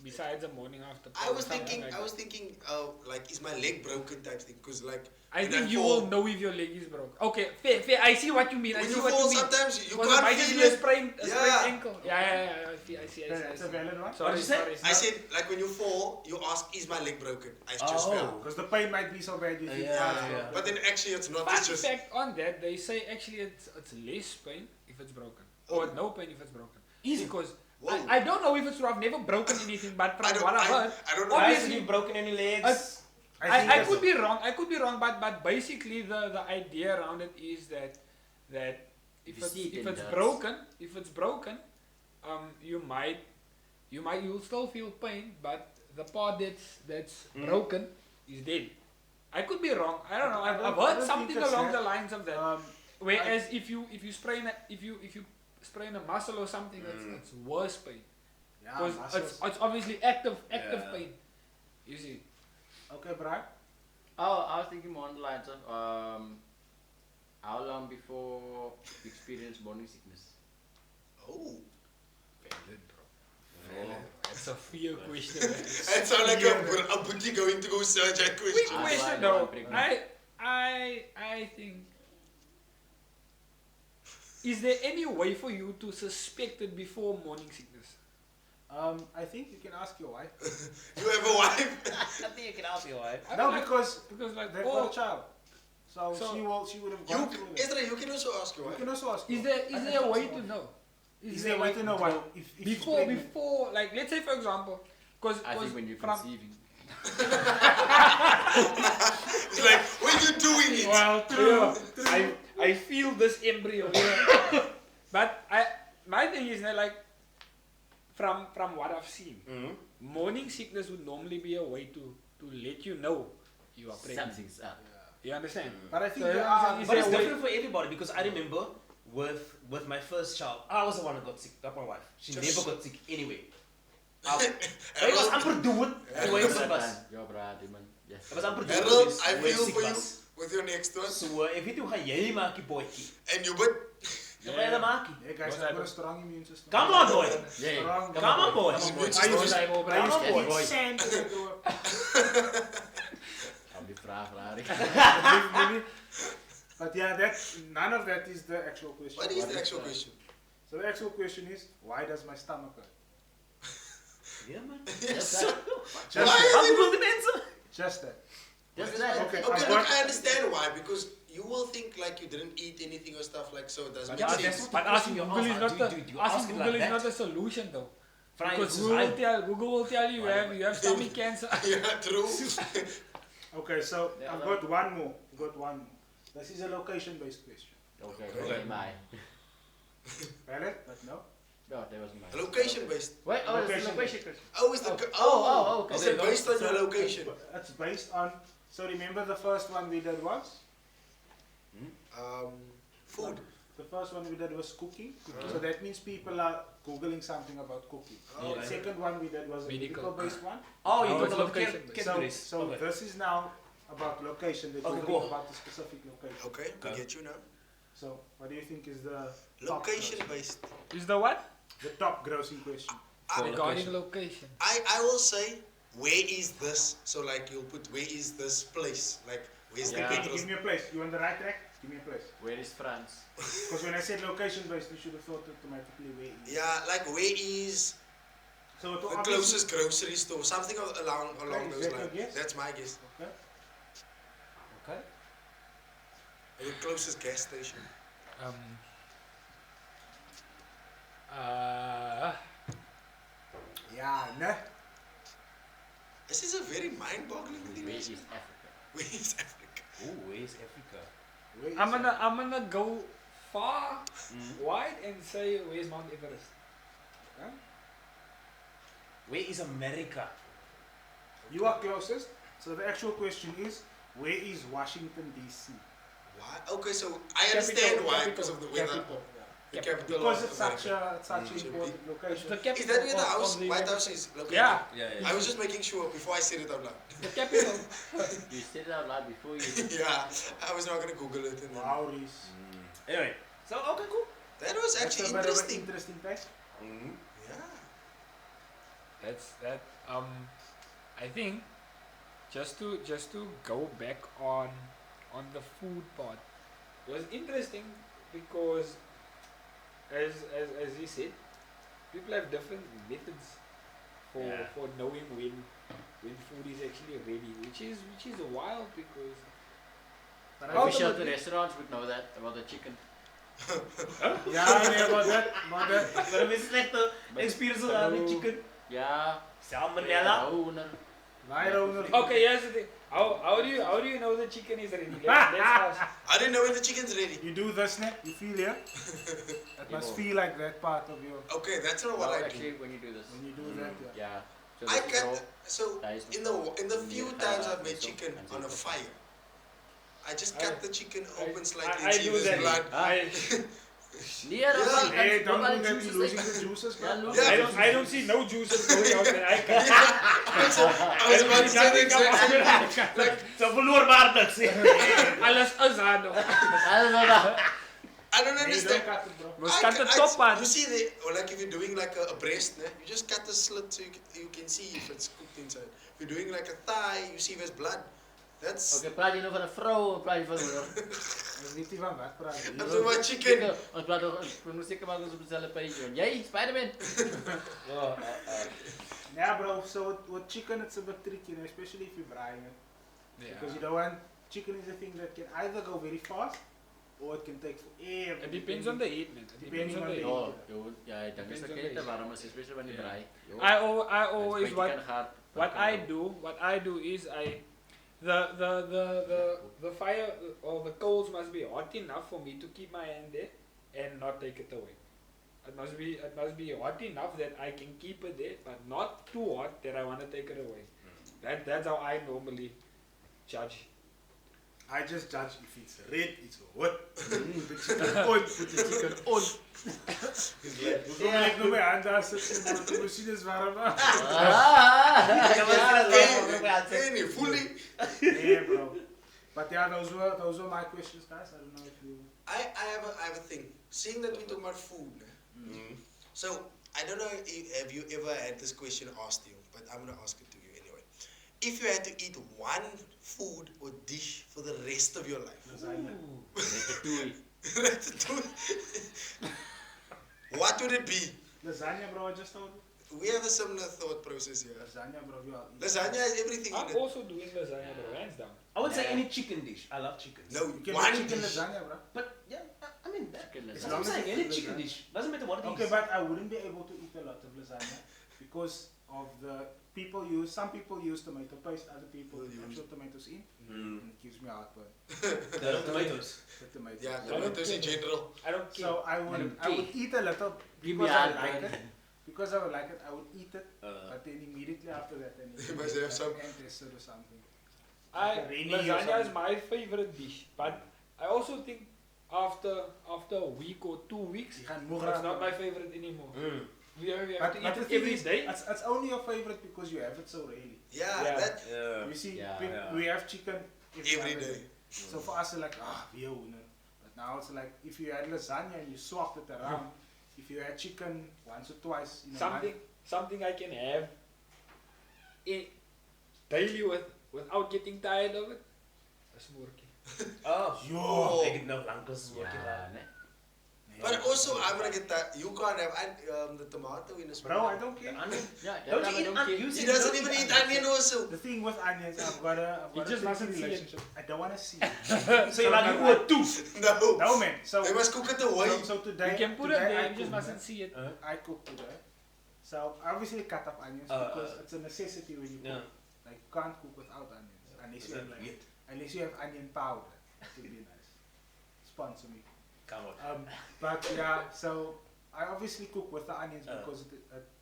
besides a morning after pill. I was something thinking, like that. like, is my leg broken type thing? Because like, I when think you fall- will know if your leg is broke. Okay, fair. I see what you mean. I When see you what fall, you mean. sometimes you Because it can't might just feel be a it. sprained Yeah. ankle. Yeah. I see. That's a valid one. Sorry, you say? sorry. I said, like, when you fall, you ask, is my leg broken? I just Oh. fell. Because the pain might be so bad you think. Yeah. But then actually, it's not. Fun It's just. fact on that, they say actually it's less pain if it's broken. Or no pain if it's broken. Easy. Because Whoa. I don't know if it's true. I've never broken anything, but I from don't. what I've heard, I don't know. Guys, Obviously- you've broken any legs? think I that's- could be wrong, but basically the idea around it is that You if see it in it's dots. broken, you'll still feel pain, but the part that's broken is dead. I could be wrong. I don't know. I I've don't heard think something it's along that. the lines of that. Whereas if you sprain a muscle or something, it's worse pain Yeah, because muscles. it's obviously active Yeah. pain. You see. Okay, Brian. Oh, I was thinking more on the lines of how long before you experience morning sickness? Oh. That's a fear question. That sounds like a booty going to go search that Quick question. Ah, question right, though. right, I think. Is there any way for you to suspect it before morning sickness? I think you can ask your wife. You have a wife? I think you can ask your wife. I No, mean, because because like they've oh, got a child. So So- she would have You, gone through that. Ezra, you can also ask your You wife. can also ask. is your there wife. is there a way to know? Is there a way to know what if she's before pregnant? like let's say for example, because I think when you're from conceiving. It's like, when you doing it? well true. I feel this embryo. But my thing is that like from what I've seen, morning sickness would normally be a way to let you know you are pregnant. Something's up. You understand? But I think So there that's- are. is But there it's a way- different for everybody because I remember with my first child, I was the one that got sick, not my wife. She Just- never got sick anyway. It was amper doen toe ek siek was. Ja, brad, man. Yes. Dit was amper doen Harold, toe I ek feel siek for you was. with your next one. So ek weet hoe gaan jy maak die boetjie. And you but Jy gaan dit maak. Yeah, guys, What's I've got a that? strong immune system. Come on boy. Yeah. Strong. Come on boy. Come on, boy. I used to Come on boy. eat sand when I grew up. I'll be braaf, Larry. Maybe. But yeah, none of that is the actual question. what is the actual question? So the actual question is, why does my stomach hurt? Ja man. Just that. Just Why? that. Wat bedoel die mense? Just that. Just that. Okay. Okay, I've look, got- I understand why. Because you will think like you didn't eat anything or stuff like so. It doesn't Yeah, make that's sense. what- But asking You Google is ask, not dude, you ask asking it Google like is that. not a solution though. Frank, Because this is Google will tell you you have stomach cancer. Yeah, true. Okay, so Yeah, I've no. got one more. This is a location-based question. Okay, Okay. my. Valid, but no. No, that was mine. Location based. Wait, oh, that's Location. the location question. Oh, is the okay. Is it Okay, based on your So location? It's based on. So remember the first one we did was Food. The first one we did was cooking. So that means people are Googling something about cooking. Oh, The second one we did was a Medical. medical-based one. Oh, you Oh, talking it's about location based. categories. So Okay. this is now about location. They're Okay, Googling cool. about the specific location. Okay, we get you now. So what do you think is the top Location grossing- based. Is the what? the top grossing question? Regarding location. I will say, where is this? So like you'll put, where is this place? Like, where's the Yeah. petrol? Give me a place. You on the right track? Give me a place. Where is France? Because when I said location based, you should have thought automatically where is. Yeah, like where is So to the obviously- closest grocery store? Something along Okay, those is that your lines. guess? That's my guess. Okay. Okay. The closest gas station. Yeah, no. This is a very mind-boggling thing. Where is Africa? Where is Africa? Ooh, where's Africa? Where is I'm gonna go far wide and say where's Mount Everest? Where is America? You are closest. So the actual question is, where is Washington DC? Why? Okay, so I understand why, because of the weather. Capital. The capital Because of it's America. such an important location. The Is capital that where the of house, the White United- House is located? Yeah, I was just making sure before I said it out loud. the capital. You said it out loud before you. Yeah, I was not gonna Google it. And then. Wow, Reese. Anyway, so okay, cool. That was That's actually a bit of an interesting. interesting place. Yeah. That's that. I think just to go back on the food part was interesting because as he said, people have different methods for knowing when food is actually ready, which is wild because But Official ultimately- restaurants would know that about the chicken. Yeah, I know about that. But we select the experience of the chicken. Yeah. Salmonella. Owner. My owner. okay, here's the thing. How do you know the chicken is ready? Let's ask. I didn't know when the chicken's ready. You do this, ne? You feel here? It must feel like that part of your. Okay, that's not what No, I actually, do. when you do this. When you do that, yeah. Yeah. So I this is raw. cut. So That is in the few Yeah, times I've made so- chicken and on a so- fire, I just cut the chicken open slightly I and see do there's that. blood. Nee, Ja. dat is Hey, don't not do that, you're losing the juices, Ja, man. look. Yeah. I don't see no juices going out and I can I was about to say the exact same. So verloor maar niks. alles is daar nog. I don't Hey, understand. don't cut it, bro. Moest kat de top You aan. see, or like if you're doing like a breast, ne? You just cut the slit so you can see if it's cooked inside. If you're doing like a thigh, you see if there's blood. That's Oké, praat je nou van een vrouw of praat je van een... Dat is niet die van wat praten. I'm talking about chicken. Ons praat toch, we moeten zeker maken dat we op dezelfde page doen. Jij, Spider-Man? Yeah, bro. So with chicken, it's a bit tricky, especially if you're frying it. Because you don't want chicken is a thing that can either go very fast or it can take forever. It depends on the heat, man. It depends on the heat. Oh, joh, ja, ik denk dat het te warm is, especially wanneer je draait. I always what I do is the fire or the coals must be hot enough for me to keep my hand there and not take it away. It must be hot enough that I can keep it there, but not too hot that I want to take it away. That's how I normally judge. I just judge if it's red, it's hot. Put the chicken on, put the chicken on. Hoekom ek nou my hand daar sit en dan die masjien is warm. Any fully. Yeah, bro. But yeah, those were my questions, guys. I don't know if you. I have a thing. Seeing that we talk about food, ne? So I don't know have you ever had this question asked you, but I'm gonna ask it to you anyway. If you had to eat one food or dish for the rest of your life, what would it be? Lasagna, bro, I just told you. We have a similar thought process here. Lasagna, bro, you are. Lasagna has everything in I'm it. also doing lasagna, bro, hands down. I would say any chicken dish. I love chicken. No, You can one make chicken dish. lasagna, bro. But yeah, I mean that. Chicken That's lasagna. what I'm saying. Any Lasagna. chicken dish. Doesn't matter what it is. Okay, but I wouldn't be able to eat a lot of lasagna because of the people use. Some people use tomato paste, other people Will use- actual tomatoes in, and it gives me heartburn. They love tomatoes. The tomatoes. Yeah, I don't tomatoes in care. general. I don't care. So I would eat a little Give me because I would a like it. Because I would like it, I would eat it. But then immediately after that, I need You must have some- antacid or something. Like a rainy or Lasagna is something. my favorite dish, but I also think after a week or 2 weeks, You gaan moe it's raken. not my favorite anymore. We have But to the eat it thing every is, day. it's only your favorite because you have it so rarely. Yeah, Yeah. that You see, Yeah. we have chicken every other day. So for us, it's like, we are winner. But now it's like, if you had lasagna and you swapped it around, if you had chicken once or twice in a Something I can have daily without getting tired of it. A smorkie. Oh, Yo. ek het nou lankens working Yeah, aan. nee. But also, I'm gonna get that. You can't have the tomato in a smoothie. Bro, I don't care. Onion? Yeah, Don't I you eat don't onion? care. You He said doesn't you even don't eat onion also. The thing with onions, I've got a just mustn't see it. relationship. I don't want to see it. So you're like, you were two. No. No man. So They must cook it away. so today, You can put it today there, I you just cooked, mustn't see it. I cooked today. So obviously cut up onions because it's a necessity when you cook. Like you can't cook without onions unless you have unless you have onion powder. That would be nice. Sponsor me. Come on. But yeah, so I obviously cook with the onions because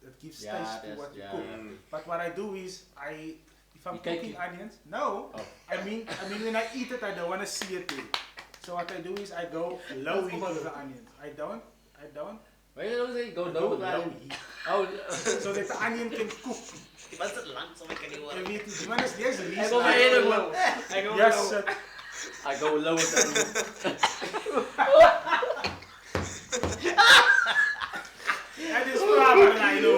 it gives Yeah, taste to that's- what you yeah, cook. yeah. But what I do is if I'm You take cooking it. onions, no. Oh. I mean when I eat it, I don't want to see it there. So what I do is I go low heat with the onions. I don't. Why you don't say go I low go with low that? heat Oh, so that the onion can cook. Die was het lang, so ik kan niet You horen. weet het, die man is yes, I go low. I go Yes, low. sir. I go low with that. That is probably I know.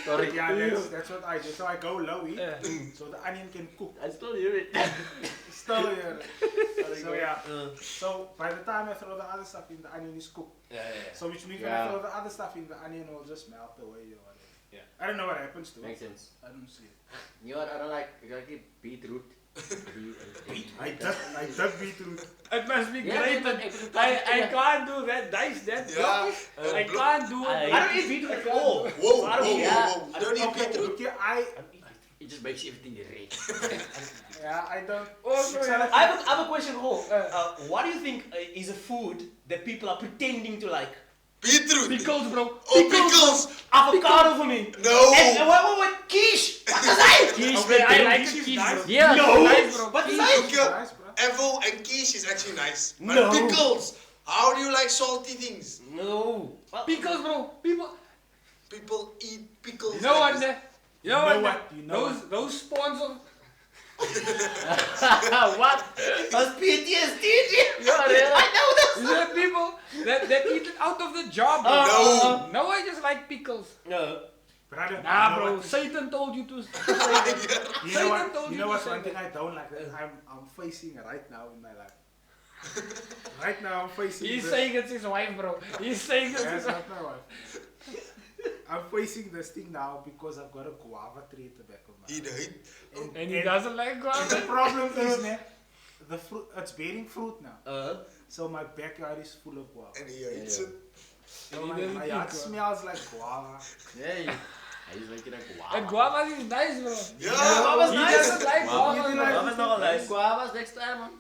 Sorry. Yeah, that's what I do. So I go low heat, so the onion can cook. I still hear it. Still here. So yeah. So by the time I throw the other stuff in, the onion is cooked. Yeah. So which means when I throw the other stuff in, the onion will just melt away or whatever. Yeah. I don't know what happens to Makes it. sense. I don't see it. You know what I don't like? I like beetroot. I dug beetroot. It must be Yeah, great. but I can't do that. Dice that. Yeah. I can't do I it. don't eat beetroot at all. Whoa. Don't eat Okay, beetroot. look here, It just makes everything red. I don't. Also, Salad- I have a question, Ho. What do you think is a food that people are pretending to like? Beetroot. pickles, bro. Oh, pickles. Avocado for me. No. And wait, quiche. What is that? Quiche, Okay, I bro, like quiche is quiche, nice. bro. Yeah. No. Nice, bro. What is Look that? here. Nice, bro. Apple and quiche is actually nice. But No. pickles. How do you like salty things? No. Well, Pickles, bro. People. People eat pickles. You know like what? this. You know You know what? what? You know Those spawns of. What? that's PTSD. Yeah, really? I know this. Is there people that eat it out of the jar, bro? No. No, I just like pickles. No. Brother, Nah, you know bro. what? Satan told you to. You know Satan what? told You you know to what's say one thing that. I don't like that I'm facing right now in my life. Right now I'm facing. He's this. saying it's his wife, bro. He's saying it's That's his wife. not my wife. I'm facing this thing now because I've got a guava tree at the back of my He house. died. And he doesn't like And guava. the problem is, man, the fruit, it's bearing fruit now. So my backyard is full of guava. And he hates it. So he my doesn't yard eat guava. smells like guava. Yeah. He's making like And guava. guava is nice, bro. Yeah. Guava's He nice. doesn't like Guava. guava. You bro. like- Guava's nogal nice. Guavas next time, man.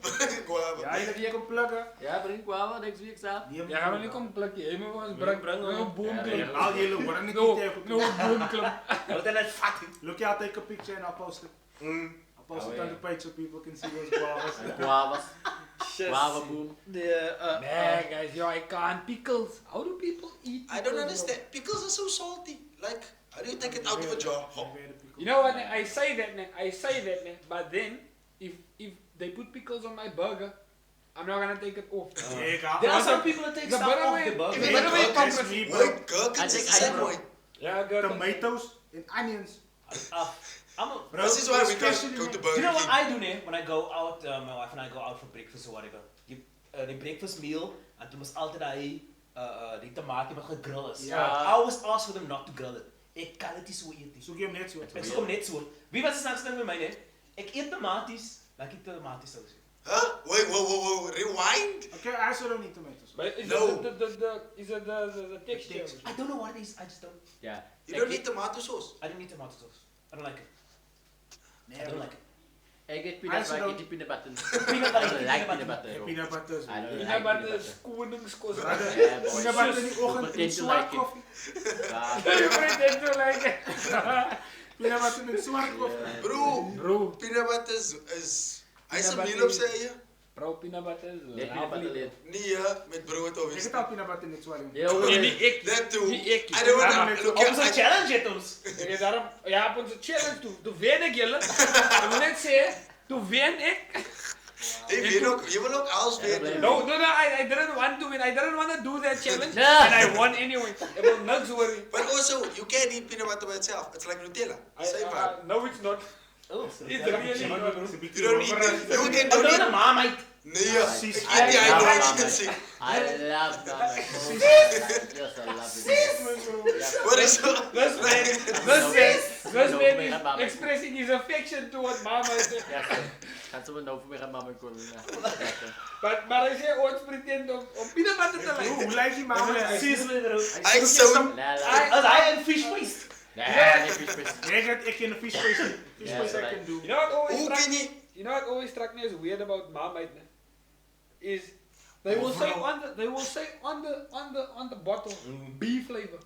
Guava. Ja, je kan plukken. Ja, bring guava next week, sir. Ja, gaan we niet komen plukken. Je moet ons Bring brengen. ons. Een boomklim. Al die hele worden niet No, tegen. no boomklim. Wat is dat fucking? Look, I'll take a picture and I'll post it. I'll post Oh, it on yeah. the page so people can see those guavas. Guavas. Guava boom. Nee, guys, yo, I can't. Pickles. How do people eat I don't pickles, bro? understand. Pickles are so salty. Like, how do you take it out of a jar? You know what? I say that, but then if they put pickles on my burger, I'm not gonna take it off. There are some people that take The stuff better off way- the burger. the better way That's come me, bro. Wait, gherkins I is the think I same know. way. Yeah, good. Tomatoes and onions. I'm a, Bro, This is why we especially can't go to when- do you Burger know what King. I do now when I go out, my wife and I go out for breakfast or whatever? The breakfast meal, and toen was altijd die tomaten wat gegrill is. Ja. I always ask for them not to grill it. Ik kan het niet zo eten. Zoek je hem net zo. Het is gewoon net zo. Wie was het straks met mij, nee? Ik eet tomaties, maar ik eet tomatensaus. Huh? Wait, whoa. Rewind? Okay, I also don't need tomatoes. But is No. it the texture? Texture. I don't know what it is, I just don't. Yeah. You don't need tomato sauce. I don't need tomato sauce. I don't like it. I Nee, don't like it. I get peanut also butter. I don't- get peanut butter. Peanut butter, I don't like peanut butter. Yeah, peanut butter is I don't weird. Peanut like butter peanut is butter. koningskos. Brother, Yeah, boy. peanut butter in the ochtend Pretend met to zwart like it. koffie. Yeah. You pretend to like it. Peanut butter met zwart koffie. Yeah. Bro, Bro. peanut butter is Hy se Peanut meal op butter sy eie. Bro, peanut butter is Net peanut butter lovely. leer. Nee, met brood Ek obviously. het al peanut butter net swallow. Ja, Nee, nie ek. That too. Nie ek. I don't Ja, want met to look Ons 'n challenge het ons. Ek het daarom, ja, op onze challenge toe wen ek julle. Ek moet net sê, toe wen ek. Jy wil ook als weet. No, I didn't want to win. I didn't want to do that challenge. Yeah. And I won anyway. Ek wil niks worry. But also, you can't eat peanut butter by itself. It's like Nutella. Same vibe. No, it's not. Oh, It's really not. You don't eat it. You can Wat don't doen 'n eat. Marmite? Nee, ja. Sis. Ek eet die I love hydration. I love Marmite. Yes, I love it. What is so? This man is expressing his affection towards Mama. Ja, kan ze me nou voor mij gaan Marmite komen. But I say, ons pretend om peanut butter te Hoe like. lyk die mama? Seasoning bro. Ek sou As hy 'n fish paste. Nee, niet fish. Ek ken 'n fish paste. Fish Ja, paste I right. can do. You know what always Hoe struck kan me? jy You know what always struck me as weird about Marmite is they will say on the bottle beef flavor.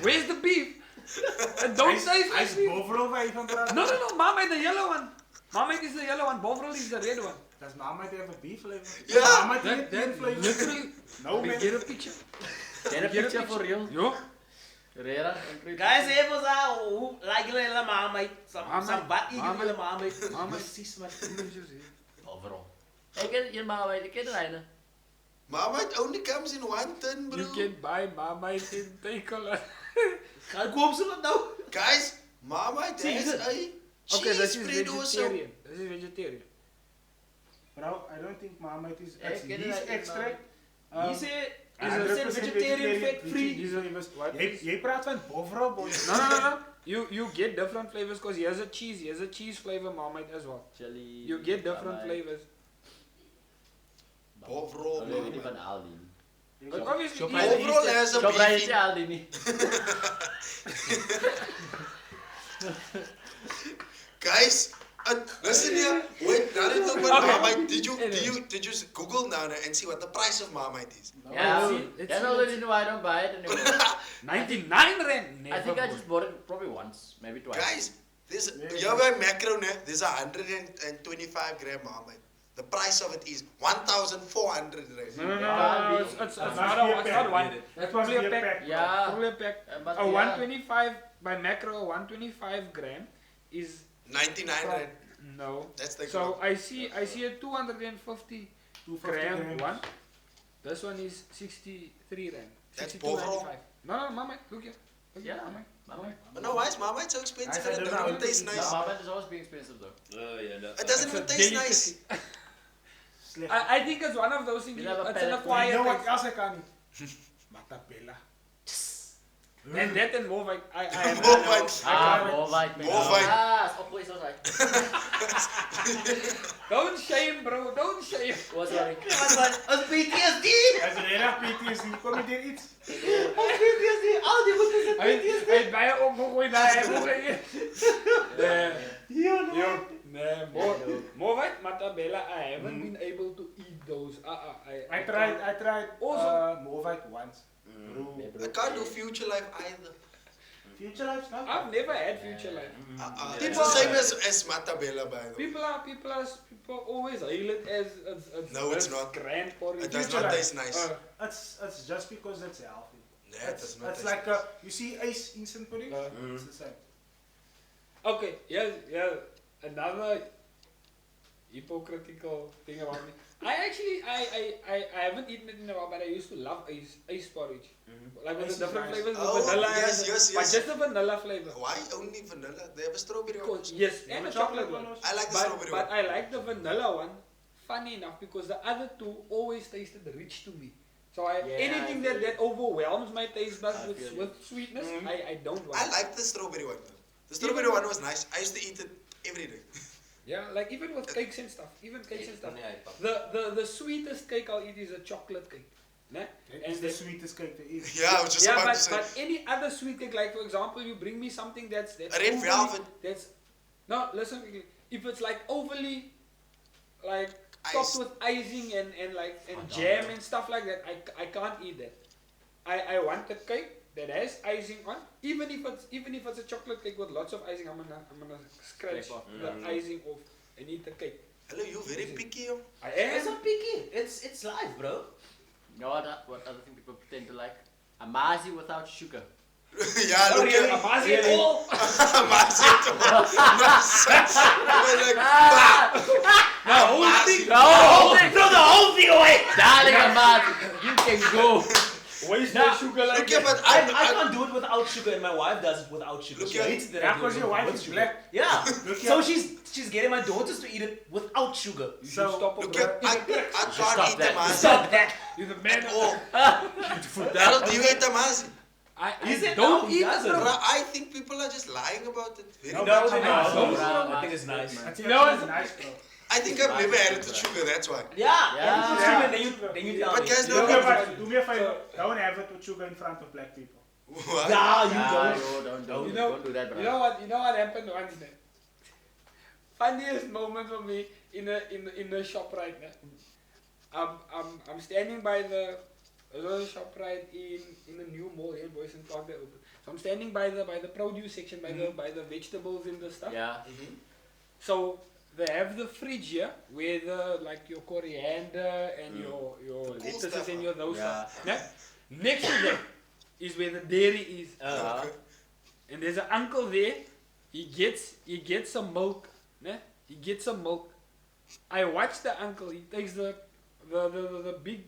Where's the beef? And don't say Hy's fish. bovrol waar jy van praat. No, Marmite the yellow one. Marmite is the yellow one. Bovril is the red one. Does mama have a beef flavor? Ja. Mama het That flavor. literally. No man. Get a picture. Get a picture for real. Yo. Rera. Guys, even hoe like julle Marmite? Some wat eet julle Marmite? Mama. Precies man. Overal. Ik ken je Marmite, ik ken de ene. Mama, it only comes in one tin, bro. You can buy Marmite in Takeover. Gaan koop ze dat nou? Guys, Mama it See, has is it? a Okay, this cheese is spread also. vegetarian. This is vegetarian. Bro, I don't think mama it is Ek ken yeast dit extract. Hier sê is 100% it vegetarian fat free? Jy praat van bovrol boy. No. You get different flavors because here's a cheese flavor Marmite as well. Chili. You get different flavors. Bovrol, Nee, niet Mama. van Aldi. But obviously, Shoprite Overal has a Shoprite beef is in- Aldi niet. Guys, listen here. Wait, now that talk about Okay. Marmite, did you Google now and see what the price of Marmite is? Yeah, Let's that's see, the reason why I don't buy it anymore. 99 rand. Never I think I bought. just bought it probably once, maybe twice. Guys, there's yeah, by macro, there's 125 gram Marmite. The price of it is 1,400 rand. No. It's not one. It's probably a pack. Yeah. Probably a pack. But A yeah. 125 by macro, a 125 gram is 99 rand. no. That's the So I see a 250 gram one. This one is 63 rand. That's 62.95. No, Mama, look here. Look Yeah. here, Mama. Marmite. But no, why is Marmite so expensive? I And it don't know. doesn't taste No, nice. Marmite is always being expensive though. It doesn't It's a even taste nice. delicacy. I think it's one of those things. You have a It's an palate. acquired You know what taste. else I can eat? Matabella. And that and more like I have. Marmite. More white. More white. Ah, is opgewees als hij. Don't shame, bro. Don't shame. Oh, sorry. As PTSD. As een hele PTSD, kom je hier iets? As PTSD. Al die moet is Hij PTSD. heeft bij je opgegooid naar hem. Yo. Nee, more white matabella. I haven't been able to eat those. I tried Also- more like once. Bro. I can't do future life either. Future life stuff? I've never had future life. It's the same as Matabella, by the way. People always hail it as No, it's this not. grand porridge. It does Future not life. taste nice. It's just because it's healthy. Yeah, it does not It's taste like you see ice instant pudding? It's the same. Okay, yeah. Another hypocritical thing about me. I haven't eaten it in a while, but I used to love ice porridge. Like with Ice the is different nice. flavors, the Oh, vanilla yes, and yes, but yes. just the vanilla flavor. Why only vanilla? They have a strawberry one. Yes, and the chocolate one. I like the But, strawberry but one. I like the vanilla one, funny enough, because the other two always tasted rich to me. So anything that overwhelms my taste buds with sweetness, I don't want. I like the strawberry one. Though. The strawberry one was nice. I used to eat it every day. Yeah, like even with cakes and stuff. The sweetest cake I'll eat is a chocolate cake. Né? It's the sweetest cake to eat. Yeah, I was just Yeah, about to say. but any other sweet cake, like for example, you bring me something that's Red overly- velvet. That's no, listen. If it's like overly, like Ice. topped with icing and jam and stuff like that, I can't eat that. I want a cake that has icing on, even if it's a chocolate cake with lots of icing. I'm gonna scratch Scrape off. the icing off and eat the cake. Hello, you picky, yo? I It's am. not picky. It's life, bro. You know what other thing people pretend to like? Amazi without sugar. Yeah, look really? here. Amazi at all. Amazi at all. Like, No, whole thing. Throw the whole thing away. Darling Amazi, you can go. Waste Nah. no sugar like look here, that. but I can't do it without sugar, and my wife does it without sugar. Look She here. hates it that Yeah, I do because it your wife with is sugar. black. Yeah. Look So here. she's getting my daughters to eat it without sugar. You should So, stop look bro. here, I can't stop eat that. Amazi Stop that. You're the man. at all. Food Harold, do you eat Amazi? I Is it? don't No, he eat it, doesn't. bro. Bro, I think people are just lying about it. Very No, much. but Amazi- No, bro. I think it's nice. I think You know it's what? nice, bro. I think I've never had it with sugar, that's why. Yeah. Yeah. Put sugar, then you tell But me. guys, Do no, me a no, favor. Do me a favor. Don't have it with sugar in front of black people. what? Nah, you Nah, don't. yo, don't You know- don't do that, bro. You know what happened once then? Funniest moment for me in the shop right now. I'm standing by the shop right in the new mall here in Boys and Park that open. So I'm standing by the produce section by the vegetables and the stuff. Yeah. So they have the fridge here where the like your coriander and your cool lettuces stuff, and your those Yeah. stuff. Now, next to that is where the dairy is. Yeah. And there's an uncle there. He gets some milk. Né? He gets some milk. I watch the uncle. He takes the big.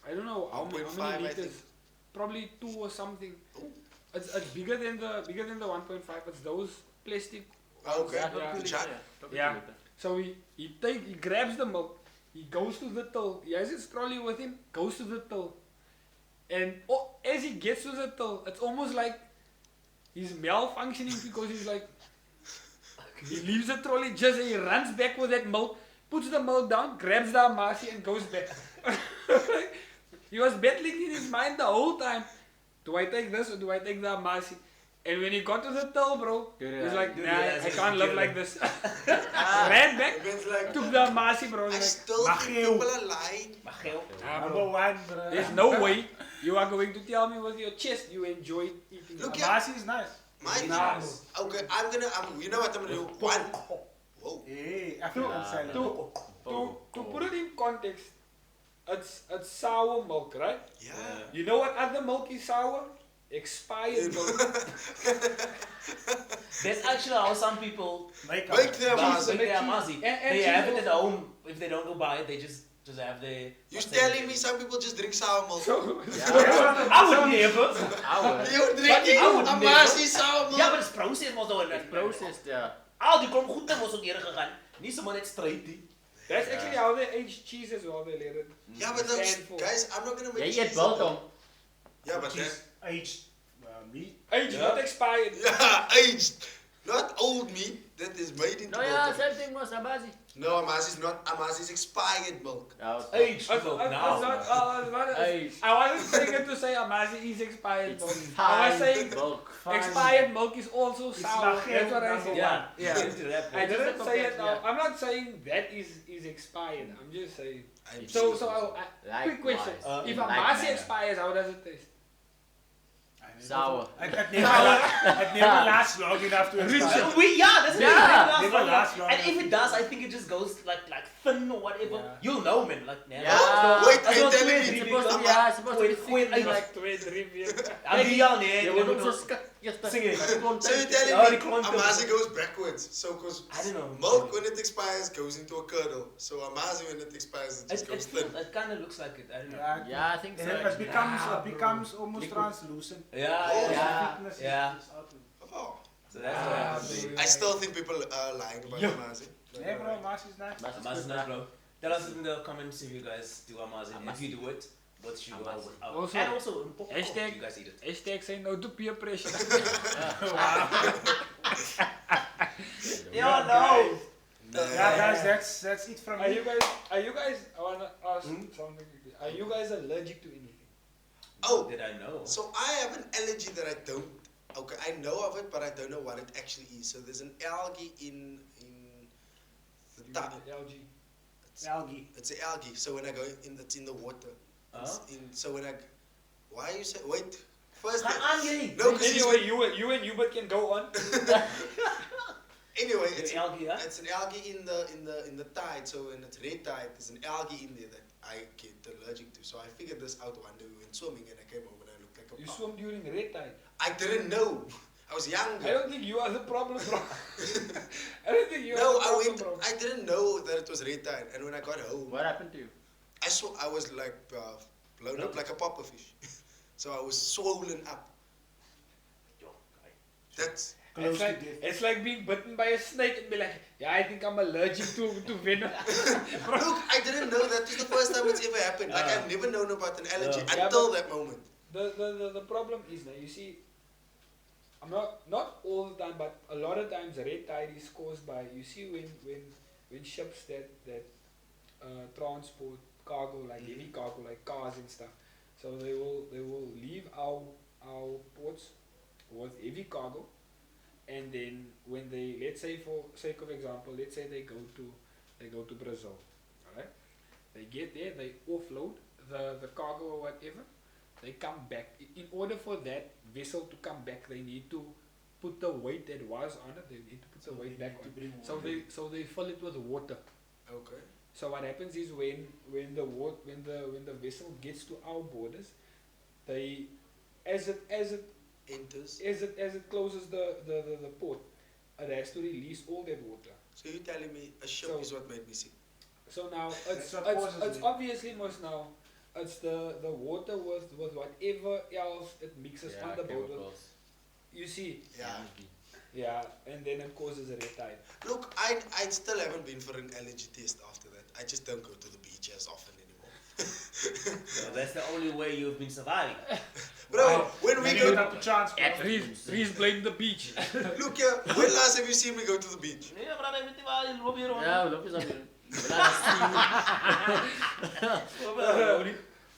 I don't know how 1.5, many I liters. think. Probably 2 or something. It's bigger than the 1.5. It's those plastic. Okay. Yeah, Yeah. don't Chat. do Yeah. it. So he grabs the milk. He goes to the till. He has his trolley with him. Goes to the till. And as he gets to the till, it's almost like he's malfunctioning because he's like, he leaves the trolley just and he runs back with that milk, puts the milk down, grabs the amasi and goes back. He was battling in his mind the whole time. Do I take this or do I take the amasi? And when he got to the till, bro, he's like, Dude, nah, realize I he's can't live killing. like this. Ran back, It's like, took the amasi, bro. I Like, still think Macheel. people are lying. Machel. ah, Number bro, one, bro. there's no way you are going to tell me with your chest you enjoyed eating. Look, amasi. Amasi is nice. Mine Nah, is. Okay, you know what I'm gonna do? One. Whoa. Hey, I feel silent. To put it in context, it's sour milk, right? Yeah. You know what other milk is sour? Expired milk. That's actually how some people Make Make them make Amazi. their amazi. And They cheese have it at also. home. If they don't go buy it, they just have their. You're telling me some people just drink sour milk? So, I would never. Hour. You're drinking I would Amazi sour milk? Ja, maar het is proces mos nou in. Processed, yeah. Al die klomp goed mos ook eerder gegaan. Nie sommer net straight nie. that's actually how they age cheese as well. They let it. Yeah, but stand for. guys, I'm not gonna make Jy eet cheese. biltong. Yeah, but Cheese aged meat. Age Yeah. not expired. yeah, aged. Not old meat that is made into No, yeah, milk. same thing was Amazi. No, Amazi is not. Amazi is expired milk. Aged It's milk not- now. Age. I wasn't saying it to say Amazi is expired It's milk. I was fine saying milk. expired milk is also It's sour. Machel That's what I number said. Yeah, Yeah. into that. I didn't Just say a it now. yeah. I'm not saying that is expired. I'm just saying. I'm So serious. quick question. Likewise. If Like Amasi manner. expires, how does it taste? Sour. It never lasts long enough to expire. That's Yeah. Never lasts long And enough. if it does, I think it just goes like thin or whatever. Yeah. You'll know, man. Like, Yeah. Wait, I are you don't telling swear, me? it's It's supposed to be, yeah, it's supposed to be Wait, thick, I- like, Twee, drie, vier. jy moet hom so skik. Sing it. So you're Ja, telling die me klonk Amazi goes backwards. So, because I don't know. milk when it expires goes into a curdle. So Amazi when it expires it just goes thin. It kind of looks like it. I don't know. Yeah, Yeah, I think so. it becomes almost Liquid. translucent. Yeah, Oh, yeah, Thickness is- yeah. is out. Oh. So that's what happens. I still think people are lying about Yo. Amazi. Yeah, bro, Amasi is nice. Amazing, bro. Tell us in the comments if you guys do amazing. If you do it, with sugar or Amazing. without. Also, And also, in popcorn, hashtag- you guys eat it. Hashtag say no to peer pressure. Yeah, no. Yeah, guys, that's it from Are me. you guys, I wanna ask something. Are you guys allergic to anything? Oh, Did I know? so I have an allergy that I don't. Okay, I know of it, but I don't know what it actually is. So there's an algae in the You tub. mean algae. Algae. It's an algae. So when I go in, it's in the water. It's Huh? in. So when I, why you say wait? First, Gaan aan, jy. no, because Anyway, you and Hubert can go on. Anyway, The it's algae, huh? it's an algae in the tide. So when it's red tide, there's an algae in there that I get allergic to. So I figured this out one day. We went swimming and I came home and I looked like a You pug. swim during red tide. I didn't know. I was I younger. don't think you are the problem, bro. I don't think you are No, the I problem, went. bro. I didn't know that it was red tide. And when I got home, What happened to you? I was like blown up like a puffer fish. So I was swollen up. That's Close to death. It's like being bitten by a snake and be like, yeah, I think I'm allergic to venom. look. I didn't know that was the first time it's ever happened. Like I've never known about an allergy Yeah, until but- that moment. The problem is now, you see, I'm not all the time, but a lot of times red tide is caused by, you see, when ships that transport cargo, like heavy cargo, like cars and stuff, so they will leave our ports with heavy cargo, and then when they, let's say for sake of example, let's say they go to Brazil, alright, they get there, they offload the cargo or whatever, they come back. In order for that vessel to come back, they need to put the weight that was on it, they need to put the weight back on. So they fill it with water. Okay. So what happens is when the vessel gets to our borders, they as it Enters. as it closes the port, it has to release all that water. So you're telling me a ship So- is what made me sick? So now That's what causes it's it. obviously most now it's the water with whatever else it mixes on the boat with. chemicals. You see, Yeah. yeah, and then it causes a red tide. Look, I still haven't been for an allergy test after that. I just don't go to the beach as often anymore. So that's the only way you've been surviving. Bro, when we You go, don't have to transport. Reese blamed the beach. look here. When last have you seen me go to the beach? Nee, maar dan heb je wel in lobby rond. Yeah, look at something.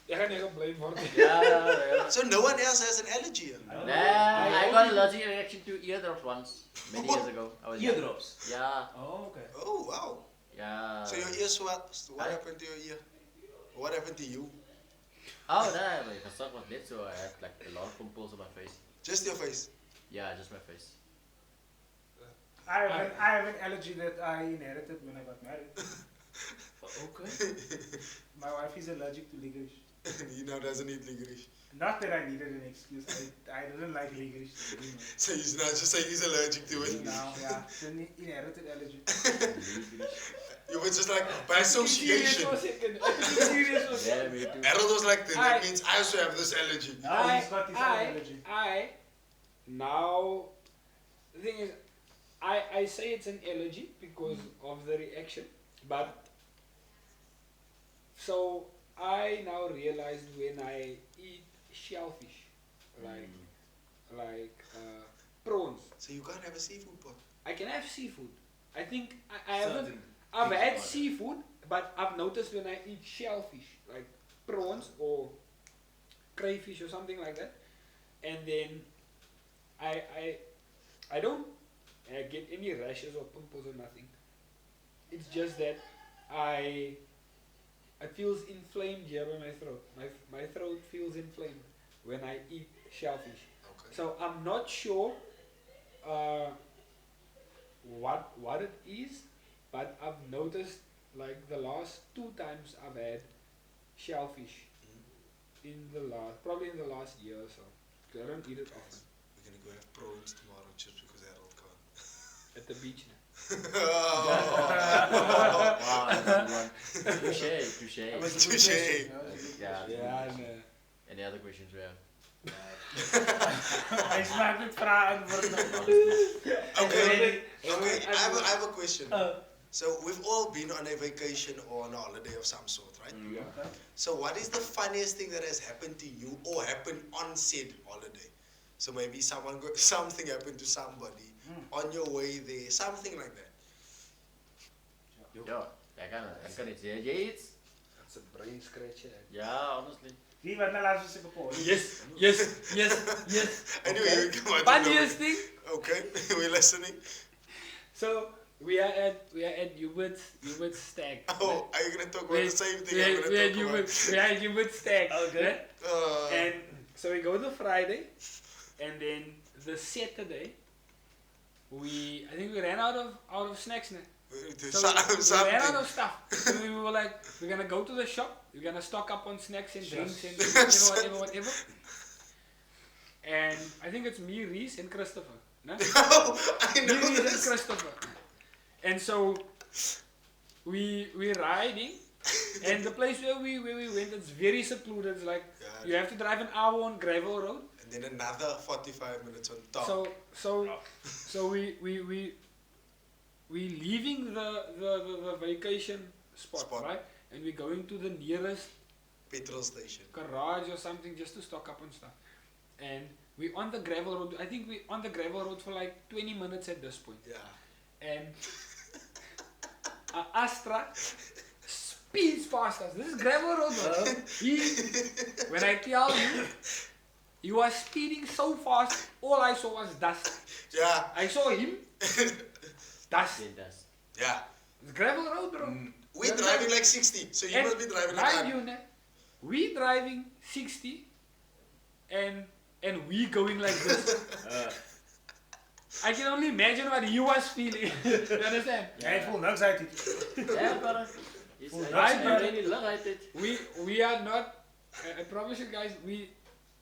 Jij gaat niet geblamed worden. Yeah. So no one else has an allergy. Here. Nah, I got an allergic reaction to eardrops once, many years ago. I was young. Eardrops. Yeah, Oh, okay. Oh wow. yeah. So your ear swelled. What I- happened to your ear? What happened to you? Oh, no, my facade was lit, so I had like a lot of pimples on my face. Just your face. Yeah, just my face. I have an allergy that I inherited when I got married. Okay. My wife is allergic to licorice. He now doesn't eat licorice. Not that I needed an excuse. I didn't like licorice. So he's not just saying he's allergic to it. Now, yeah, it's an inherited allergy. You were just like by association. Serious for a second. Yeah, me too. Harold was like, then I- that means I also have this allergy. Now he's got his own allergy. Now, the thing is, I say it's an allergy because of the reaction, but so I now realized when I eat shellfish, like prawns, So you can't have a seafood pot. I can have seafood. I think I haven't. Certain I've fish had are- seafood, but I've noticed when I eat shellfish, like prawns or crayfish or something like that, and then I don't get any rashes or pimples or nothing. It's just that it feels inflamed here by my throat. My throat feels inflamed when I eat shellfish. Okay. So I'm not sure what it is, but I've noticed like the last 2 times I've had shellfish probably in the last year or so. 'Cause I don't eat it often. We're gonna go have prawns tomorrow just because Harold can't. At the beach now. Wow, that's a good one. Touche. That was a good Touche. question. That was a good Yeah. Yeah, no. Any other questions we have? Hij smaakt het vragen voor Okay. Hey, Okay. I I have a question. So we've all been on a vacation or on a holiday of some sort, right? So what is the funniest thing that has happened to you or happened on said holiday? So maybe something happened to somebody on your way there, something like that. Ja, ik kan niet zeggen. Jij iets? That's a brain scratcher. Ja, honestly. Wie wat nou laatst was ik op Yes. Anyway, you come out. Funniest thing. Okay, we're listening. So we are at Hubert's stag. Oh, are you gonna talk about the same thing? We I'm are gonna at talk about? Hubert's stag. Okay. Right? And so we go the Friday, and then the Saturday, I think we ran out of snacks now. So Something. we ran out of stuff. So we were like, we're gonna go to the shop, we're gonna stock up on snacks and drinks and whatever. And I think it's me, Reese, and Christopher. No? I know Me, Reese, and this. Christopher. And so we're riding, and the place where we went, it's very secluded. It's like you have to drive an hour on gravel road. And then another 45 minutes on top. So we leaving the vacation spot, right? And we're going to the nearest Petrol station. garage or something just to stock up on stuff. And we on the gravel road. I think we on the gravel road for like 20 minutes at this point. Yeah. And Astra speeds past us. This is gravel road, bro. When I tell you, he was speeding so fast, all I saw was dust. Yeah. I saw him, dust. Yeah. It's gravel road, bro. We're driving like 60, so you must be driving like mind 100. you, we driving 60 and we going like this. I can only imagine what he was feeling. You understand? Jij voelt niks uit dit. Ja, maar it's Right, but really look at it. we are not. I promise you guys,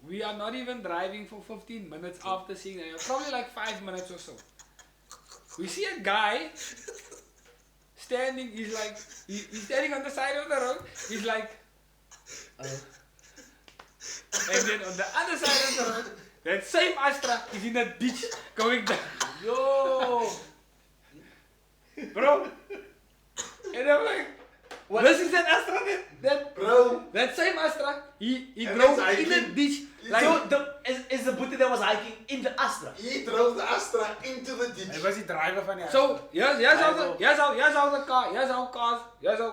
we are not even driving for 15 minutes after seeing that. Probably like 5 minutes or so. We see a guy standing. He's like he's standing on the side of the road. He's like, and then on the other side of the road, that same Astra is in a ditch going down. Yo! Bro. And I'm like, what? This is that Astra that Bro. that same Astra, he And drove it's in a hiking. ditch. Like, So is the booty that was hiking in the Astra? He drove the Astra into the Hij ditch. was die driver van die so here's how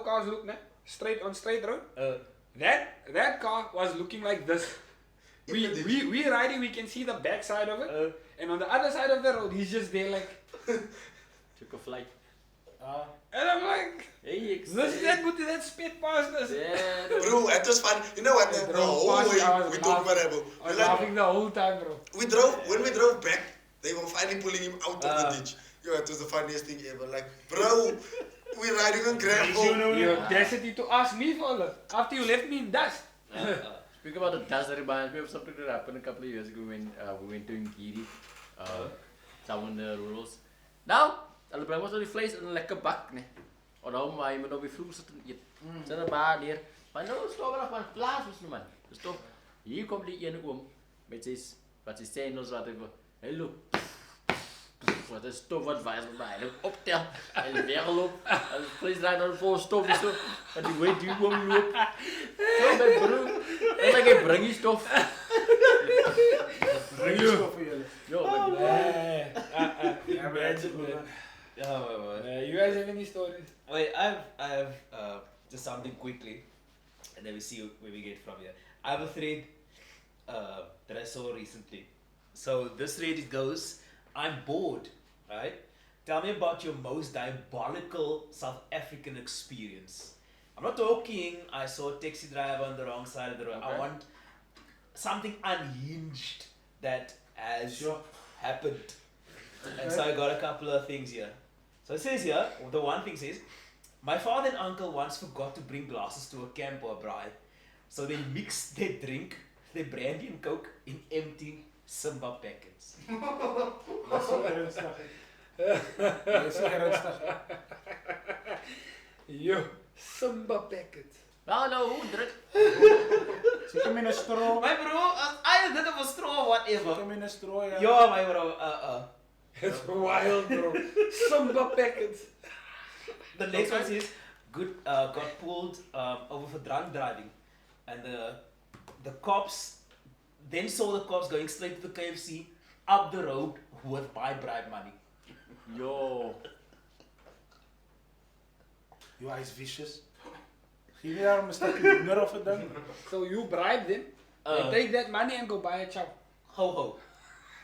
cars look, ne? Straight on straight road. That car was looking like this. We riding, we can see the back side of it, and on the other side of the road, he's just there like, Took a flight. and I'm like, Hey, this is that booty that spit past us. Yeah, Bro, it was fun. You know what? I The drove whole past, way I was we talked about laughing. it. I was laughing the whole time, bro. When we drove back, they were finally pulling him out of the ditch. Yo, it was the funniest thing ever. Like, bro, we're riding on gravel. The audacity to ask me for it after you left me in dust. Speaking about the dust, that reminds me of something that happened a couple of years ago when we went to Ngiri, down in the rurals. Nou, hulle bring ons nou die vleis in 'n lekker bak, nee. Onthou maar, jy moet nou weer vroeg sit en eet. Sit er maar neer. Maar nou is nog maar plaas ons nou man. Dis toch, hier kom die ene oom met sy sandals wat hy loop. Wat is stof wat wys met my. Hy optel en wegloop. En vlees draai nou vol stof en so. En die weet die oom loop. So my broer, en like hy bring die stof. Bring je stof voor jullie. Yo, like, Imagine, man. You guys have any stories? Wait, I have just something quickly, and then we see where we get from here. I have a thread that I saw recently. So this thread it goes, I'm bored, right? Tell me about your most diabolical South African experience. I'm not talking, I saw a taxi driver on the wrong side of the road. I Okay. want something unhinged that has happened. And so I got a couple of things here. So it says here, the one thing says, my father and uncle once forgot to bring glasses to a camp or a braai. So they mixed their drink, their brandy and coke, in empty Simba packets. Dat is zo ernstig. Dat is zo ernstig. Yo, Simba packet. nou, hoe druk. Zit hem in een stro. My bro, I did it for straw or Zit whatever. hem in een stro, ja. Yo, my bro, It's wild, bro. Simba packets. The next one says, got pulled over for drunk driving. And the cops then saw the cops going straight to the KFC up the road with my bribe money. Yo. Yo, hij is vicious. Geef je daarom een stukje hoender of het dan? So you bribe them, and take that money and go buy a chow. Ho ho.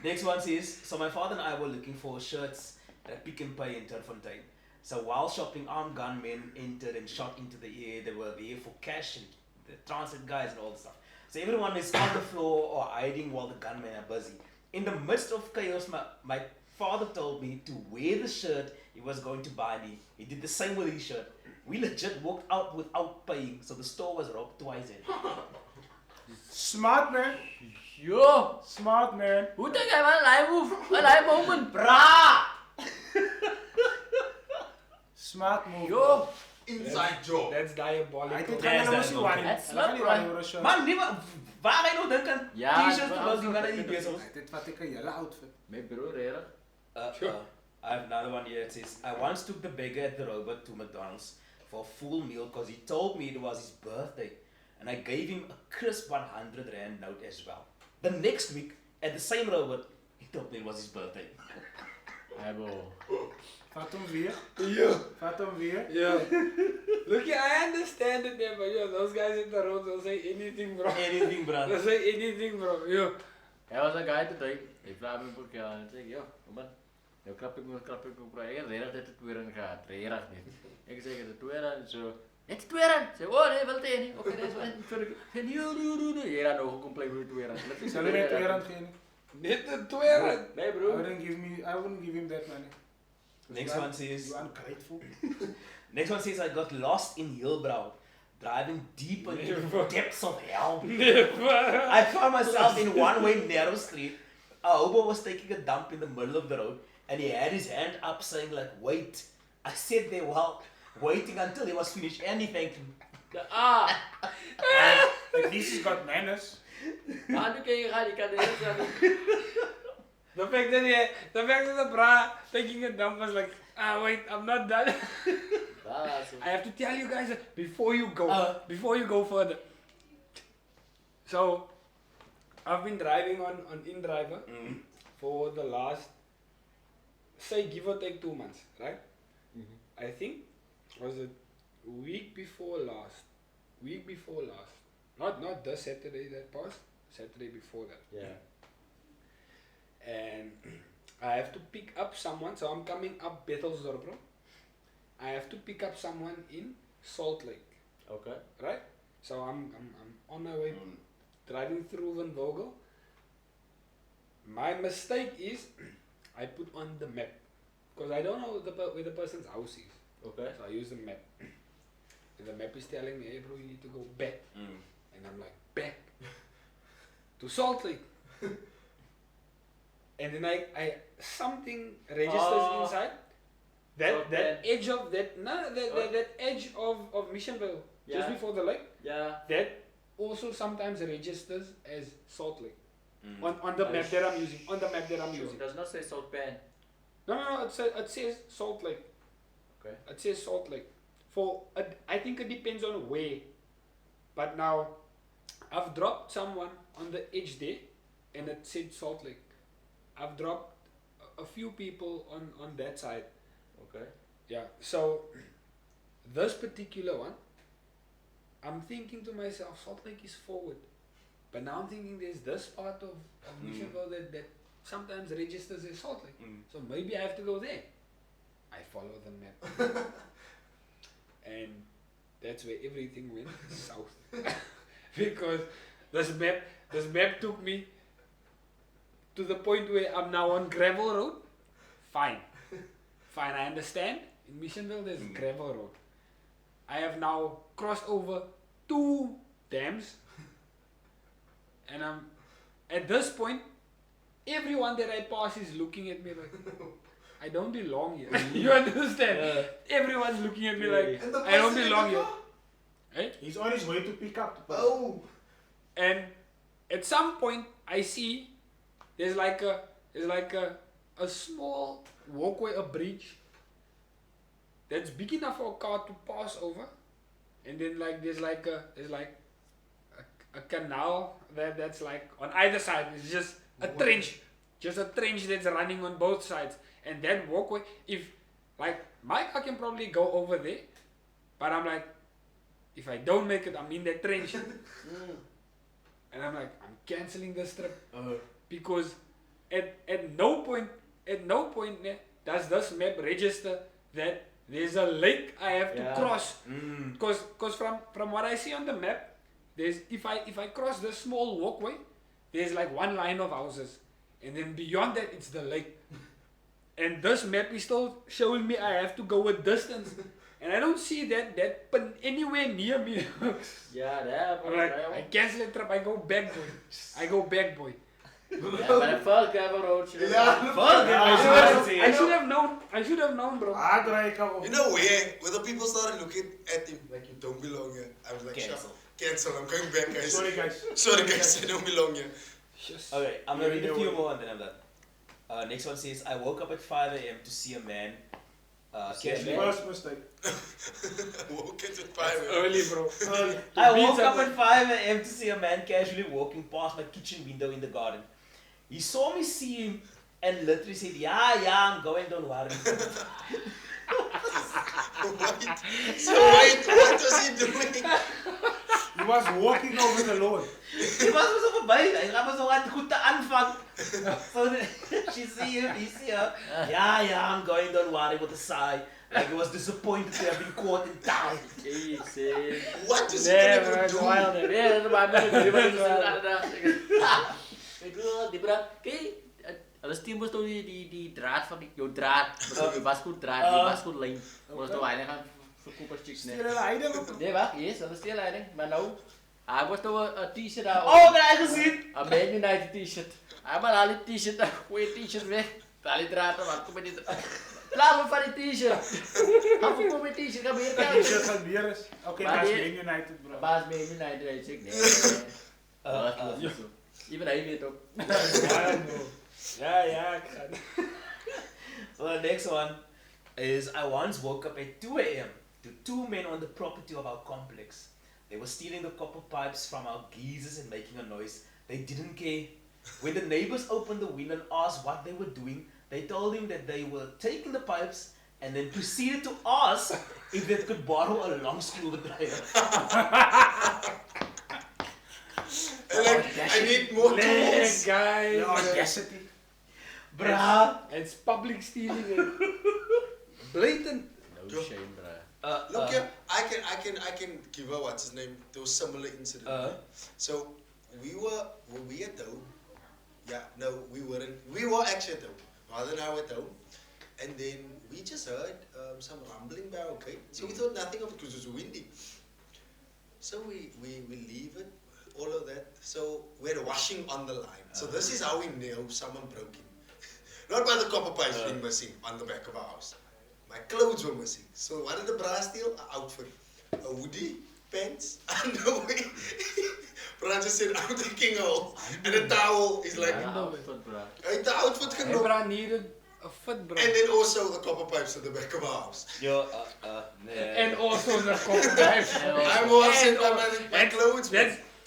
Next one says, so my father and I were looking for shirts at Pick and Pay in Terfontein. So while shopping, armed gunmen entered and shot into the air. They were there for cash and the transit guys and all this stuff. So everyone is on the floor or hiding while the gunmen are busy. In the midst of chaos, my father told me to wear the shirt he was going to buy me. He did the same with his shirt. We legit walked out without paying, so the store was robbed twice. Smart man. Yo, Smart man. hoe dink jy man, hy move, hy moment, Bra! Smart move. yo, Inside job. That's diabolical. I think That's I'm that gonna one. That's Luckily, not I right. wore a shirt. Man, waar ga je nou denken? Ja, T-shirts maar te was die ook- gaan niet bezig. Dit wat ek 'n hele outfit. my bro, regtig. I have another one here. It says, I once took the beggar at the robot to McDonald's for a full meal because he told me it was his birthday. And I gave him a crisp 100 Rand note as well. The next week, at the same robot, he told me it was his birthday. Hy bro. Vat hom weer. Yeah. Vat hom weer. Yeah. Look, I understand it, man, but yo, those guys in the road will say anything, bro. Anything, They'll brother. say anything, bro. Yo. Hy was 'n guy today. Hy vra my vir jou en sê, "Yo, man, nou krap ek bro. Ek het regtig dit twee rand gehad, regtig nie." Ek sê ek het 2 rand so. Net 2 rand. Sê, "Oh, nee, wil jy nie." Okay, dis wat vir ek. Sê, "Nee, jy het nou gekom play met 2 rand." Sal hy net 2 rand gee nie? Net de 2 rand. Nee, I bro. wouldn't give him that money. Next one says, You ungrateful. next one says, I got lost in Hillbrow, driving deep into the Never. depths of hell. Never. I found myself in one-way narrow street. A hobo was taking a dump in the middle of the road, and he had his hand up saying like, "Wait." I sat there while waiting until he was finished, and he thanked me. At least he's got manners. Maar nu kan jy gaan, jy kan nie The fact that the bra taking a dump was like, wait, I'm not done. I have to tell you guys that before you go further. So, I've been driving on InDriver for the last, say, give or take 2 months, right? I think, was it week before last? Not this Saturday that passed, Saturday before that. Yeah. And I have to pick up someone, so I'm coming up Bethelsdorp, bro. I have to pick up someone in Salt Lake, Okay. right? So I'm on my way driving through Van Vogel. My mistake is I put on the map because I don't know where the person's house is. Okay. So I use the map. And the map is telling me, hey bro, you need to go back. And I'm like, back to Salt Lake. And then I something registers inside. That edge of that edge of Missionville, just before the lake. Yeah. That also sometimes registers as Salt Lake. On the map that I'm using. It does not say Salt Pan. No, it says Salt Lake. Okay. It says Salt Lake. I think it depends on where. But now, I've dropped someone on the edge there, and it said Salt Lake. I've dropped a few people on that side. Okay. Yeah. So, this particular one, I'm thinking to myself, Salt Lake is forward. But now I'm thinking there's this part of Missionville that sometimes registers as Salt Lake. So maybe I have to go there. I follow the map. And that's where everything went south. Because this map took me to the point where I'm now on gravel road. Fine, I understand. In Missionville there's gravel road. I have now crossed over 2 dams. And I'm at this point, everyone that I pass is looking at me like, I don't belong here. You understand? Everyone's looking at me like, I don't belong here. Hey? He's on his way to pick up the person. Oh! And at some point, I see there's like a small walkway, a bridge that's big enough for a car to pass over, and then like there's like a canal that's like on either side. It's just a trench that's running on both sides. And that walkway, if like my car can probably go over there, but I'm like, if I don't make it, I'm in that trench. And I'm like, I'm canceling this trip because at no point does this map register that there's a lake I have to cross. Because from what I see on the map, there's if I cross this small walkway, there's like one line of houses, and then beyond that it's the lake. And this map is still showing me I have to go a distance. And I don't see that pin anywhere near me. Yeah, that. I'm like, I cancel the trip, I go back, boy. I go back, boy. Yeah, but fuck, I have a road. I should have known. I should have known, bro. You know where the people started looking at him like you don't belong here. I was like, cancel. I'm going back, guys. Sorry guys, I don't belong here. Okay, I'm gonna read a few more and then I'm done. Next one says, I woke up at 5 a.m. to see a man. Casually. First mistake. Woke at 5 Early, bro. I woke up at 5 a.m. to see a man casually walking past my kitchen window in the garden. He saw me see him and literally said, yeah, I'm going, don't worry. Wait, what was he doing? He was walking over the lawn. He was so voorbij. Hij was zo wat goed te aanvangen. So she see him, he see her. Yeah, I'm going, don't worry, with a sigh. Like he was disappointed to have been caught in time. What is he gonna do? Yeah, hulle stuur mos nou die draad van jou draad, die wasgoeddraad, die wasgoedlyn. Ons nou heilig gaan verkoopers chicks net. Steel leiding op. Nee, wag, yes, hulle steel leiding, maar nou hy was nou 'n T-shirt daar. Oh, dat heb ik gezien. 'n Man United T-shirt. Hy maar al die T-shirt, goeie T-shirt weg. Al die draad maar kom met dit. Laat me van die T-shirt. Gaan verkoop met T-shirt, gaan weer Die shirt van weer is. Oké, Maar dat is die- Man United, bro. Baas Man United, weet ik nee. Even hy weet ook. Ja, ik ga. So the next one is, I once woke up at 2 a.m. to 2 men on the property of our complex. They were stealing the copper pipes from our geezers and making a noise. They didn't care. When the neighbors opened the window and asked what they were doing, they told him that they were taking the pipes and then proceeded to ask if they could borrow a long screwdriver. Like, I need more tools. Guys. The audacity. Bruh. It's public stealing. Blatant. No shame, bro. Look here, I can give her what's his name. There was similar incident. So we at home. Yeah, no, we weren't. We were actually at home. Mother and I were at home, and then we just heard some rumbling by our gate. So we thought nothing of it because it was windy. So we leave it, all of that. So we're washing on the line. So this is how we know someone broke in. Not by the copper pipes being missing on the back of our house. My clothes were missing. So what did the brass steal? An outfit. A hoodie, pants, underwear. Bra just said, I'm taking a hole. And a towel is like, Outfit, bro. the outfit Hey, genomen. bro, needed a foot, bro. And then also the copper pipes at the back of our house. And also the copper pipes. I'm washing my clothes.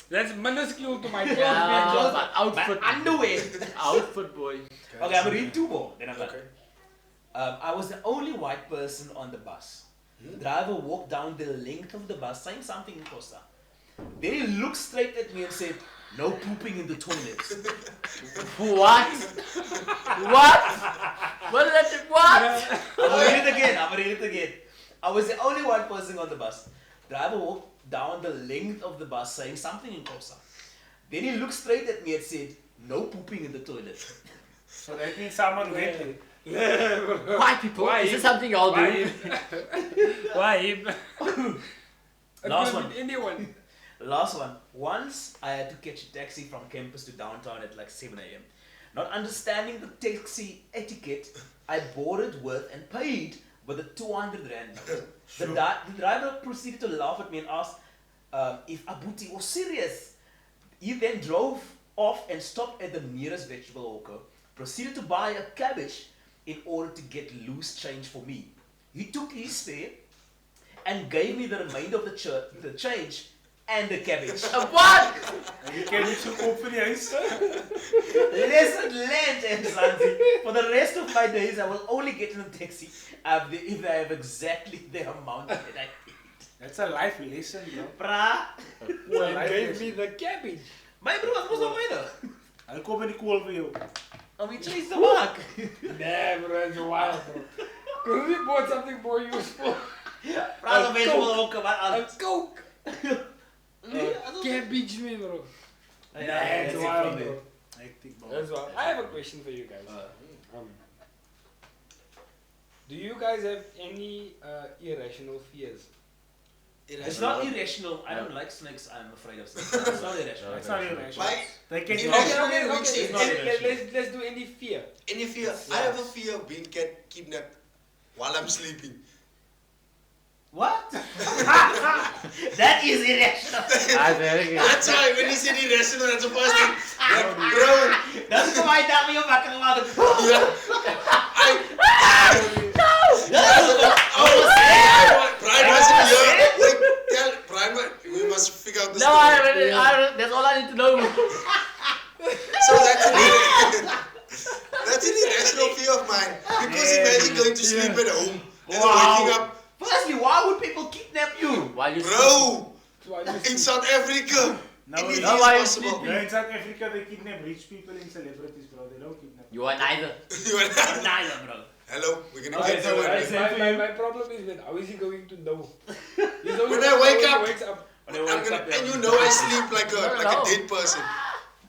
That's minuscule to my clothes, Yeah, man. but outfit. Underwear. Outfit, boy. Okay, I'm gonna read 2 more. Then I'm done. Okay. I was the only white person on the bus. The driver walked down the length of the bus saying something in Xhosa. Then he looked straight at me and said, "No pooping in the toilets." What? What? What did that? What? I'm gonna read it again. I was the only white person on the bus. Driver walked down the length of the bus saying something in Xhosa. Then he looked straight at me and said, "No pooping in the toilet." So that means someone went there. White people? Why? Is this something y'all do? Why? Last one. Anyone. Last one. Once I had to catch a taxi from campus to downtown at like 7 a.m. Not understanding the taxi etiquette, I boarded with and paid with a 200 rand note. The driver proceeded to laugh at me and asked if Abuti was serious. He then drove off and stopped at the nearest vegetable hawker, proceeded to buy a cabbage in order to get loose change for me. He took his fare and gave me the remainder of the change and the cabbage. What? You can reach your company, yes? Lesson learned, Zanzi. For the rest of my days, I will only get in a taxi if I have exactly the amount that I need. That's a life lesson, bro. Bra. Well, gave me the cabbage. My bro, wat was nou mijne? I'll come in the call for you. And we changed the mark. Nah, bro, it's wild, bro. Could we bought something more useful? Praat een beetje wel ook, maar A alles. Coke. Cabbage, man, bro. Yeah, That's that's it wild, from there. bro. Hectic, bro. That's wild. I have a question for you guys. Do you guys have any irrational fears? It's not irrational. I don't like snakes. I'm afraid of snakes. It's not irrational. It's not irrational. My They can irrational Okay, in which okay. sense? not irrational. Let's do any fear. Any fear? I have a fear of being kidnapped while I'm sleeping. What? That is irrational. That's why when you said irrational, that's the first thing. Like, bro, That's why I tell me you're back in the water. Brian wasn't here. Wait, tell Brian, we must figure out this. No, that's all I need to know. So that's an irrational fear of mine. Because imagine going to sleep at home and then waking up. Firstly, why would people kidnap you? Why you Bro, So I just in South Africa, No, anything no, is why you possible. sleeping? No, in South Africa they kidnap rich people and celebrities, bro. They don't kidnap. You are neither. You are not- Neither, bro. Hello, we're gonna Okay, get so there one day. my problem is that how is he going to know? He's only When I wake up, wakes up. and you know I sleep like a dead person.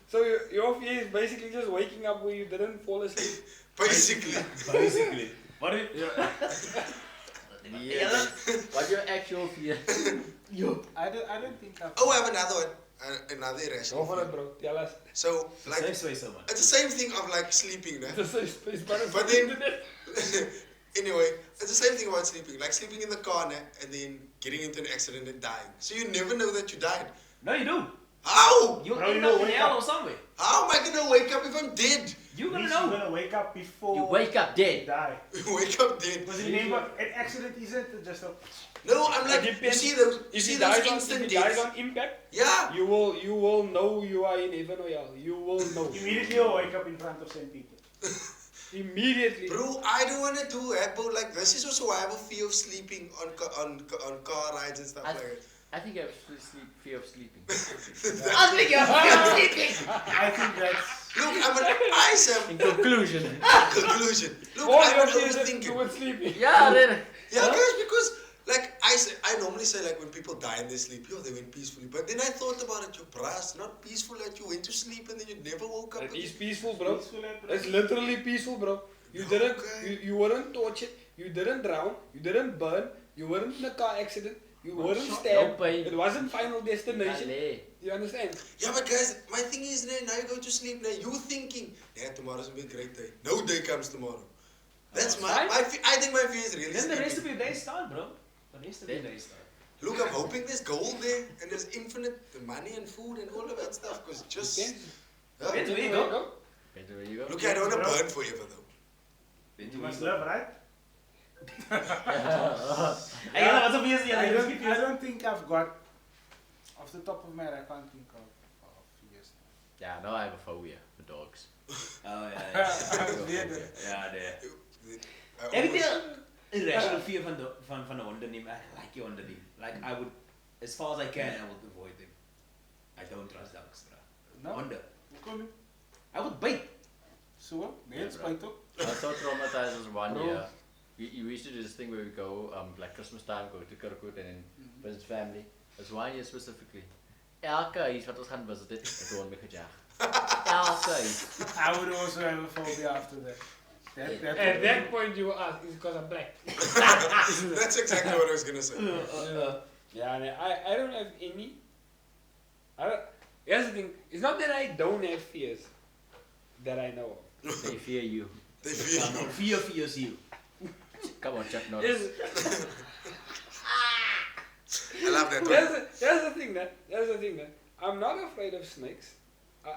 So your fear is basically just waking up where you didn't fall asleep. Basically. Basically. What if Yes. What's your actual fear? I don't think I've. Oh, I have another one. Another irrational Go for fear. it, bro. Tell us. So, like, Safe space, so much. it's the same thing of like sleeping, nah? It's a space, But then, anyway, it's the same thing about sleeping. Like sleeping in the car, nah, and then getting into an accident and dying. So you never know that you died. No, you do. How? You'll Bro, end you up in wake hell up. or somewhere. How am I gonna wake up if I'm dead? You're At gonna least you're know. gonna wake up before You wake up you dead. die. Wake up dead. Because remember, an accident isn't just a. No, I'm like, It you depends. see those, you If see he those dies instant on deaths. impact, Yeah. you will know you are in heaven or hell. You will know Immediately you'll wake up in front of same people. immediately. Bro, I don't want to do that, but like this is also why I have a fear of sleeping on car rides and stuff like that. I think I have fear of sleeping. I think you're sleeping. I think that's. Look, I'm an In conclusion. conclusion. Look, All I'm your an fears have to do overthinker. with sleeping. Yeah, then. Yeah, guys, because like I normally say like when people die in their sleep, yo, they went peacefully. But then I thought about it, yo, bruh, it's not peaceful that you went to sleep and then you never woke up. It is again. peaceful, bro. Peaceful and- It's literally peaceful, bro. You didn't, Okay. you weren't tortured, you didn't drown, you didn't burn, you weren't in a car accident, you weren't stabbed. No pain. It wasn't Final Destination. Allez. You understand? Yeah, but guys, my thing is now you go to sleep now. You thinking, yeah, tomorrow's gonna be a great day. No day comes tomorrow. That's Fine. I think my fear is really Then the rest of sleeping. your day start, bro. The rest of your day start. Look, I'm hoping there's gold there and there's infinite money and food and all of that stuff. Cause just Depends. yeah. Depends where you go. Depends where you go. Look, I don't want to burn forever though. You must live, right? Hey, you know what's obvious? I don't think I've got. Off the top of my head, I can't think of fears. Yeah, now I have a phobia for dogs. Oh, yeah. Weird. Ja, nee. I Heb je almost- een irrational fear van de honden nemen? I like your honden nemen. Like, I would, as far as I can, I would avoid them. I don't trust dogs, bro. No? Honden. Hoe kom je? I would bite. Zo? Nee, het Ja, spijt ook. I was so traumatized as one Bro. year. We used to do this thing where we go, like Christmas time, go to Kirkwood and then visit family. There's one year specifically. Elke huis wat ons gaan visit het, het hond me gejaag. Elke huis. I would also have a phobia after that. At that point you will ask, is it because I'm black? That's exactly what I was gonna say. Yeah, nee, I don't have any. Here's the thing, it's not that I don't have fears that I know of. They fear you. They fear you. Fear fears you. Come on, Chuck Norris. I love that one. Here's the thing, that I'm not afraid of snakes.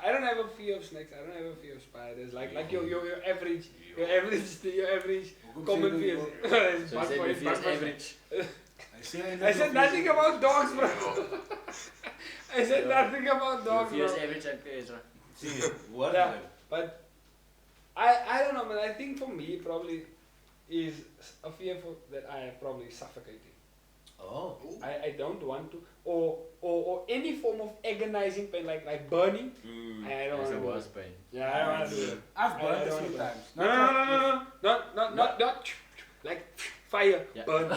I don't have a fear of snakes. I don't have a fear of spiders. Like your average common fear. So you said your fear is average. I said nothing about dogs, bro. I said nothing about Your dogs, fear is bro. average and Ezra. What? Yeah, but I don't know, man. I think for me probably is a fear that I have probably suffocating. Oh. I don't want to, or any form of agonizing pain, like burning. I don't That's want the to do worst it. pain. Yeah, I don't want to do it. I've I burned a don't few want times. No, not fire. Yeah. Burn.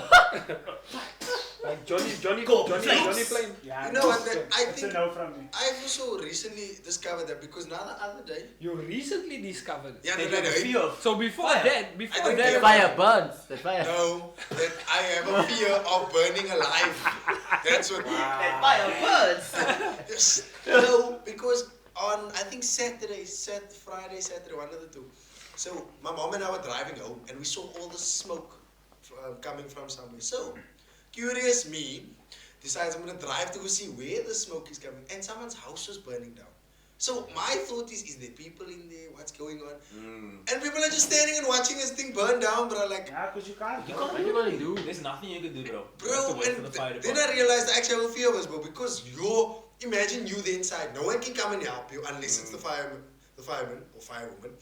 Like Johnny Flame. Yeah, You know what, I it's a think- no from me. I've also recently discovered that because now the other day. You recently discovered it. Yeah, They no, have a fear of So before Fire. that, I don't care. Fire burns. The fire. No, that I have a fear of burning alive. That's what. that fire birds. Yes. No, because on I think Friday, Saturday, one of the two. So my mom and I were driving home, and we saw all the smoke coming from somewhere. So curious me decides I'm gonna drive to go see where the smoke is coming, and someone's house was burning down. So my thought is there people in there? What's going on? And people are just standing and watching this thing burn down, bro. Like, Yeah, because you can't. You bro. can't What you gonna do? There's nothing you can do, bro. You have to bro, wait for and the fire then department. I realized I actually have a fear of us, bro, because imagine you there inside. No one can come and help you unless it's the fireman or firewoman.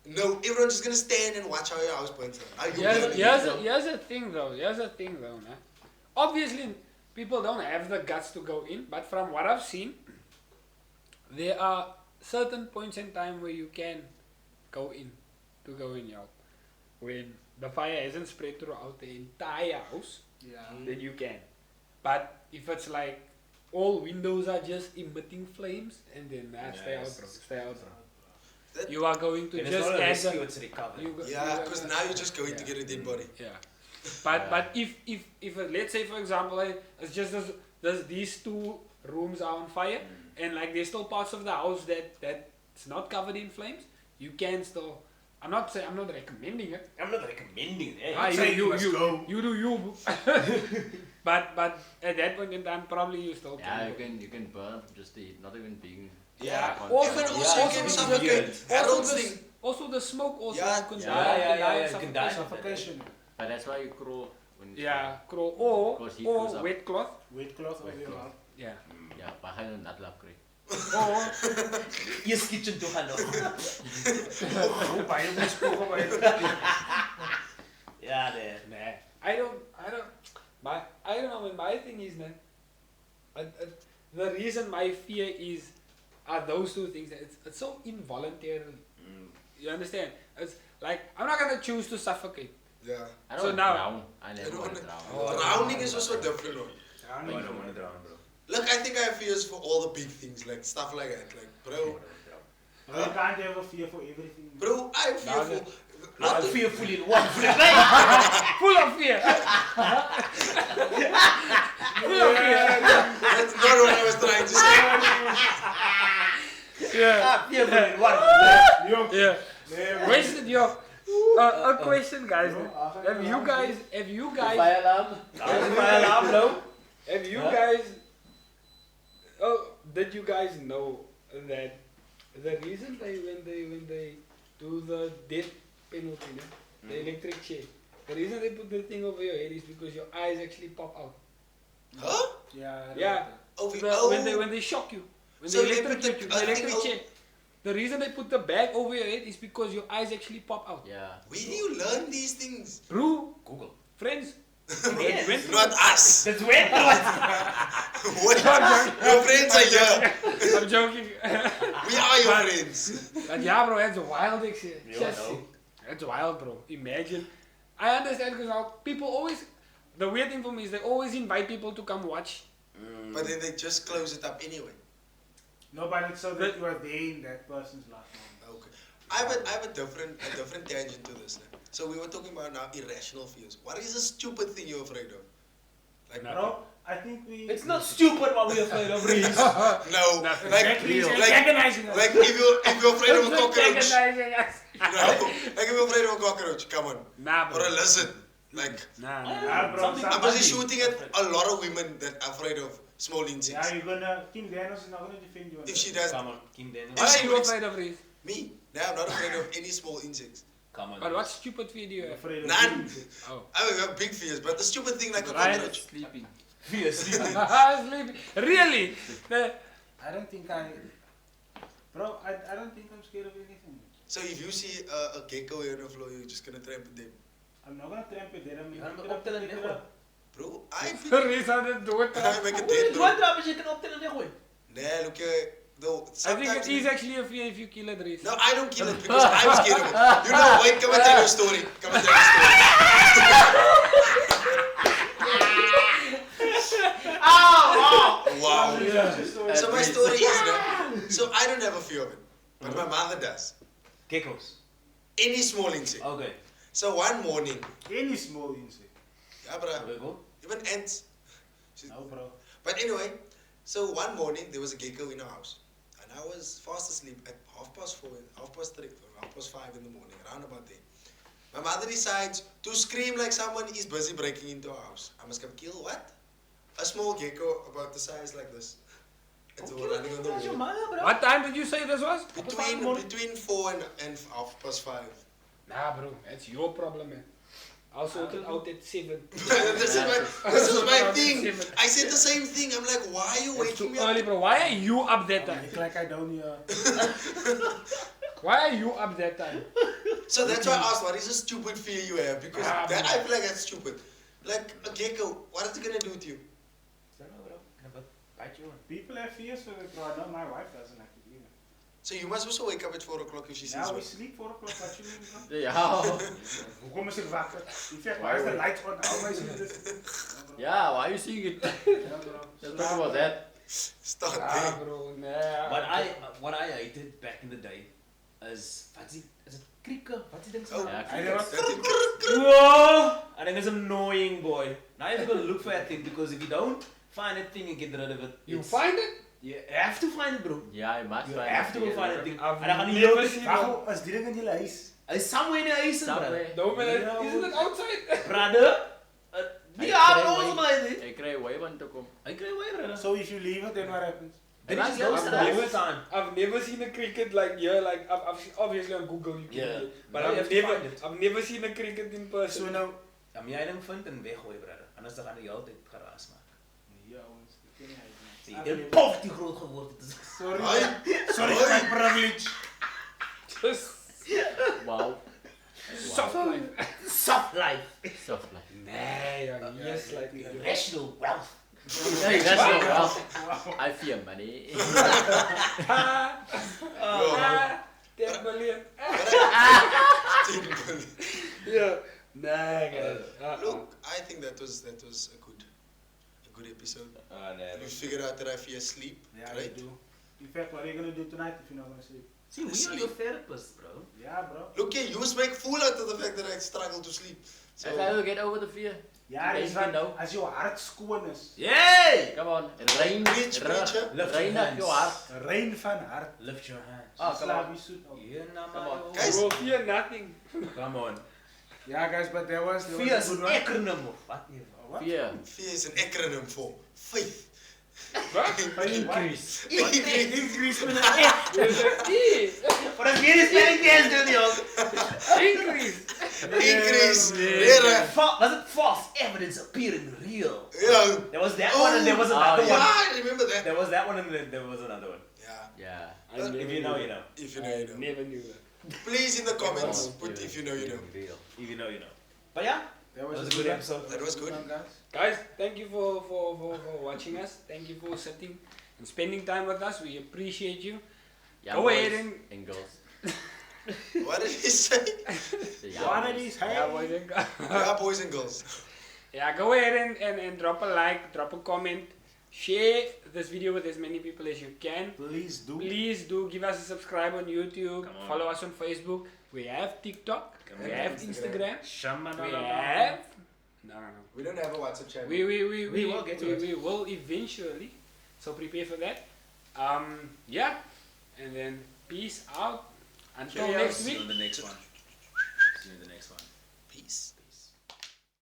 No, everyone's just gonna stand and watch how your house burns down. How you burn it. Here's the thing though. Nah. Obviously, people don't have the guts to go in, but from what I've seen, there are certain points in time where you can go in help. When the fire hasn't spread throughout the entire house, Yeah. then you can. But if it's like all windows are just emitting flames, and then stay out, bro. Stay out, bro. That- You are going to It is just not a add rescue, the- it's recovery. you go- Yeah, you because go- now you're just going to Yeah. get a dead body. Yeah, but if let's say for example it's just these two rooms are on fire and like there's still parts of the house that's not covered in flames, you can still. I'm not recommending it. I'm not recommending it. Ah, saying you must you go. do you. but at that point in time probably you still Yeah, can. you can burn from just the heat, not even being. Yeah. on Also- fire. Even also Yeah, you can it's suffocate. weird. Harold's Also thing. Also the smoke also Yeah, you can yeah, die, you can die. Suffocation. But that's why you crawl when it's Yeah, crawl or Because heat goes up. wet cloth. Wet cloth over Wet your cloth. mouth. Yeah. Yeah, behind a nut lap kry. Or Yes, kitchen to hello. Oh, baie besproken by Yeah, there. nah, I don't know. When my thing is the reason my fear are those two things. That it's so involuntary. You understand? It's like I'm not gonna choose to suffocate. Yeah. I So don't now- drown. I I never don't want to wanna- drown. Drowning is also different, bro. I don't want to drown, bro. Look, I think I have fears for all the big things, like stuff like that. Like, bro, You can't have a fear for everything. bro, I'm fearful. Not I'm the fearful in one flip. Full of fear. Full of fear. That's not what I was trying to say. Yeah. I'm fearful in one flip. Yo, Yeah. never. Question, yo. A question, guys. Have you guys? Fire alarm. Fire alarm, no? Have you Huh? guys? Oh, did you guys know that the reason when they do the death penalty, the electric chair, the reason they put the thing over your head is because your eyes actually pop out. Huh? Yeah. I Yeah. read that. Oh, When they shock you, when So they they put electrocute you, the- the I think electric chair. The reason they put the bag over your head is because your eyes actually pop out. Yeah. where do you learn these things? Bro, Google. friends, Yes. went to Not us. That's when What? Your friends are here. I'm joking. We are your friends. But yeah, bro, that's wild. Yeah, Just, no. that's wild, bro. Imagine. I understand because now people always. The weird thing for me is they always invite people to come watch. But then they just close it up anyway. No, but it's so that you are there in that person's life. Okay. I have a different tangent to this. So we were talking about now irrational fears. What is a stupid thing you're afraid of? Like Bro, I think we. It's not stupid what we're afraid of, Reese. no, Nothing. like Exactly, it's like antagonizing us. like if you're afraid of a cockroach. Antagonizing us. No, like if you're afraid of a cockroach, come on. Nah, Or bro. a lizard. Like Nah. Ah, bro, Something- I'm busy somebody- shooting at a lot of women that are afraid of small Yeah, insects. you're gonna. Kim Daniels is not gonna defend you. On If that. she does, Come on, Kim Daniel. Why she are you looks- afraid of Reese? me, no, I'm not afraid of any small insects. Come on. But what stupid fear do you You're have? afraid of None. insects. Oh. I have big fears, but the stupid thing like a Ryan cockroach. Sleeping. Fear, sleeping. Sleeping. Really? I don't think Bro, I don't think I'm scared of anything. So if you see a gecko here on the floor, you're just gonna trample them. I'm not gonna trample it. I'm You gonna gaan pick it up, optellen pick it en up. Bro, I Reese aan het dood. I make a Hoe dead je bro. het trappen, je kan optellen en gooien. Nah, look here. Though I think sometimes it is actually a fear if you kill it, Reese. No, I don't kill it because I'm scared of it. You know, wait, come and tell your story. Come and tell your story. So my story is that, so I don't have a fear of it, but my mother does. Geckos. Any small insect. Okay. So one morning, Any small insect. yeah, bro, Okay, go. even ants. No, bro. But anyway, so one morning there was a gecko in our house, and I was fast asleep at 4:30, 5:30 in the morning, around about there. My mother decides to scream like someone is busy breaking into our house. I must come kill what? A small gecko about the size like this. It's all running on the That's your wall. mother, bro. What time did you say this was? Between 4 and 5:30. Nah, bro, that's your problem, man. I'll sort it out at 7. this is my thing. I said the same thing. I'm like, why are you It's waking too me up? early, bro. Why are you up that time? Act like I don't hear. Why are you up that time? So that's why I asked, what is a stupid fear you have? Because Ah, that, bro. I feel like that's stupid. Like a gecko, what is it gonna do to you? I don't know, bro. But bite you on. People have fears for it, bro. I know my wife doesn't have to either. So you must also wake up at 4 o'clock if she says Now we so. sleep 4 o'clock. What you mean, bro? Yeah. Hoekom is ek wakker? In fact, why is the lights on? How am I seeing this? Yeah, why are you seeing it? Yeah, bro. Let's talk about that. Start Ah, there. bro, nah. What I hated back in the day is it krieke? What's it Oh, Yeah, I never. Whoa! I think it's annoying, boy. Now you have to go look for that thing because if you don't find that thing and get rid of it, You it's- find it? You have to find it, bro. Yeah, I must You find have it to go together. find that thing. I've En dan gaan die never hele seen Waarom is die ding in jullie huis? It's somewhere in the huis, bro. Somewhere. No, man, Yeah, isn't it outside? Brother? Die kry arme way- ons maar dit. Ek kry way want toe kom. I kry way, brother. So if you leave it, then what happens? Then That's it just goes good. to the I've whole never- time. I've never seen a cricket like here, like I've seen, obviously on Google you can Yeah. do it, but No, you have to find it. I've never seen a cricket in So person. nou. Dan moet jy ding vind en weggooi, brother. Anders dan gaan jy altyd geraas maak. Ja, ons. Ek ken nie hy nie. Sê jy het pof die groot geword het. Sorry. Hoi. Sorry for my privilege. Just Wow. soft life. Soft life. Soft life. Nee, yeah, yes, like Rational wealth. Hey, that's not well. I fear money. 10 million. 10 million. Yeah. Nee, guys. Look, I think that was a good episode. We figured out that I fear sleep, Yeah, right? you do. In fact, what are you gonna do tonight if you're not gonna sleep? See, we are your therapist, bro. Yeah, bro. Look here, you make fool out of the fact that I struggle to sleep. So, I try to get over the fear. Ja, Denk dis je wat nou? as jou hart skoon is. Yay! Come on. Rain. Preach, preacher. Lift Rain your up your hands. heart. Rein van hart. Lift your hands. Ah, come on. Yeah, nah, Come on. man. Guys. You will fear nothing. Come on. Ja, guys, but there was Fear a is good an one. acronym of what? What? Fear. fear is an acronym for faith. Increase. Increase met 'n F. There's an E. Maar as jy die spelling test doen, joh. Increase. Increase. Leren. Was it false evidence appearing real? Yeah. There was that one and there was another Yeah, one. I remember that. There was that one and then there was another one. Yeah. Yeah. I never If you know, you know. If you know, you know. Never knew that. Please in the comments Yeah. put if you know, you know. Real. If you know, you know. But yeah, That that was a good good episode. That was good. one, guys. Guys, thank you for watching us. Thank you for sitting and spending time with us. We appreciate you. Young Go boys ahead and girls. What did he say? The young One of boys. these, Yeah, hey. boys and girls. Yeah, boys and girls. Yeah, go ahead and drop a like, drop a comment, share this video with as many people as you can. Please do. Please do give us a subscribe on YouTube, Come on. follow us on Facebook. We have TikTok, we have Instagram, Shama we have. No. We don't have a WhatsApp channel. We will get to it. We will eventually. So prepare for that. Yeah, and then peace out. Until See next you week. in the next one. See you in the next one. Peace.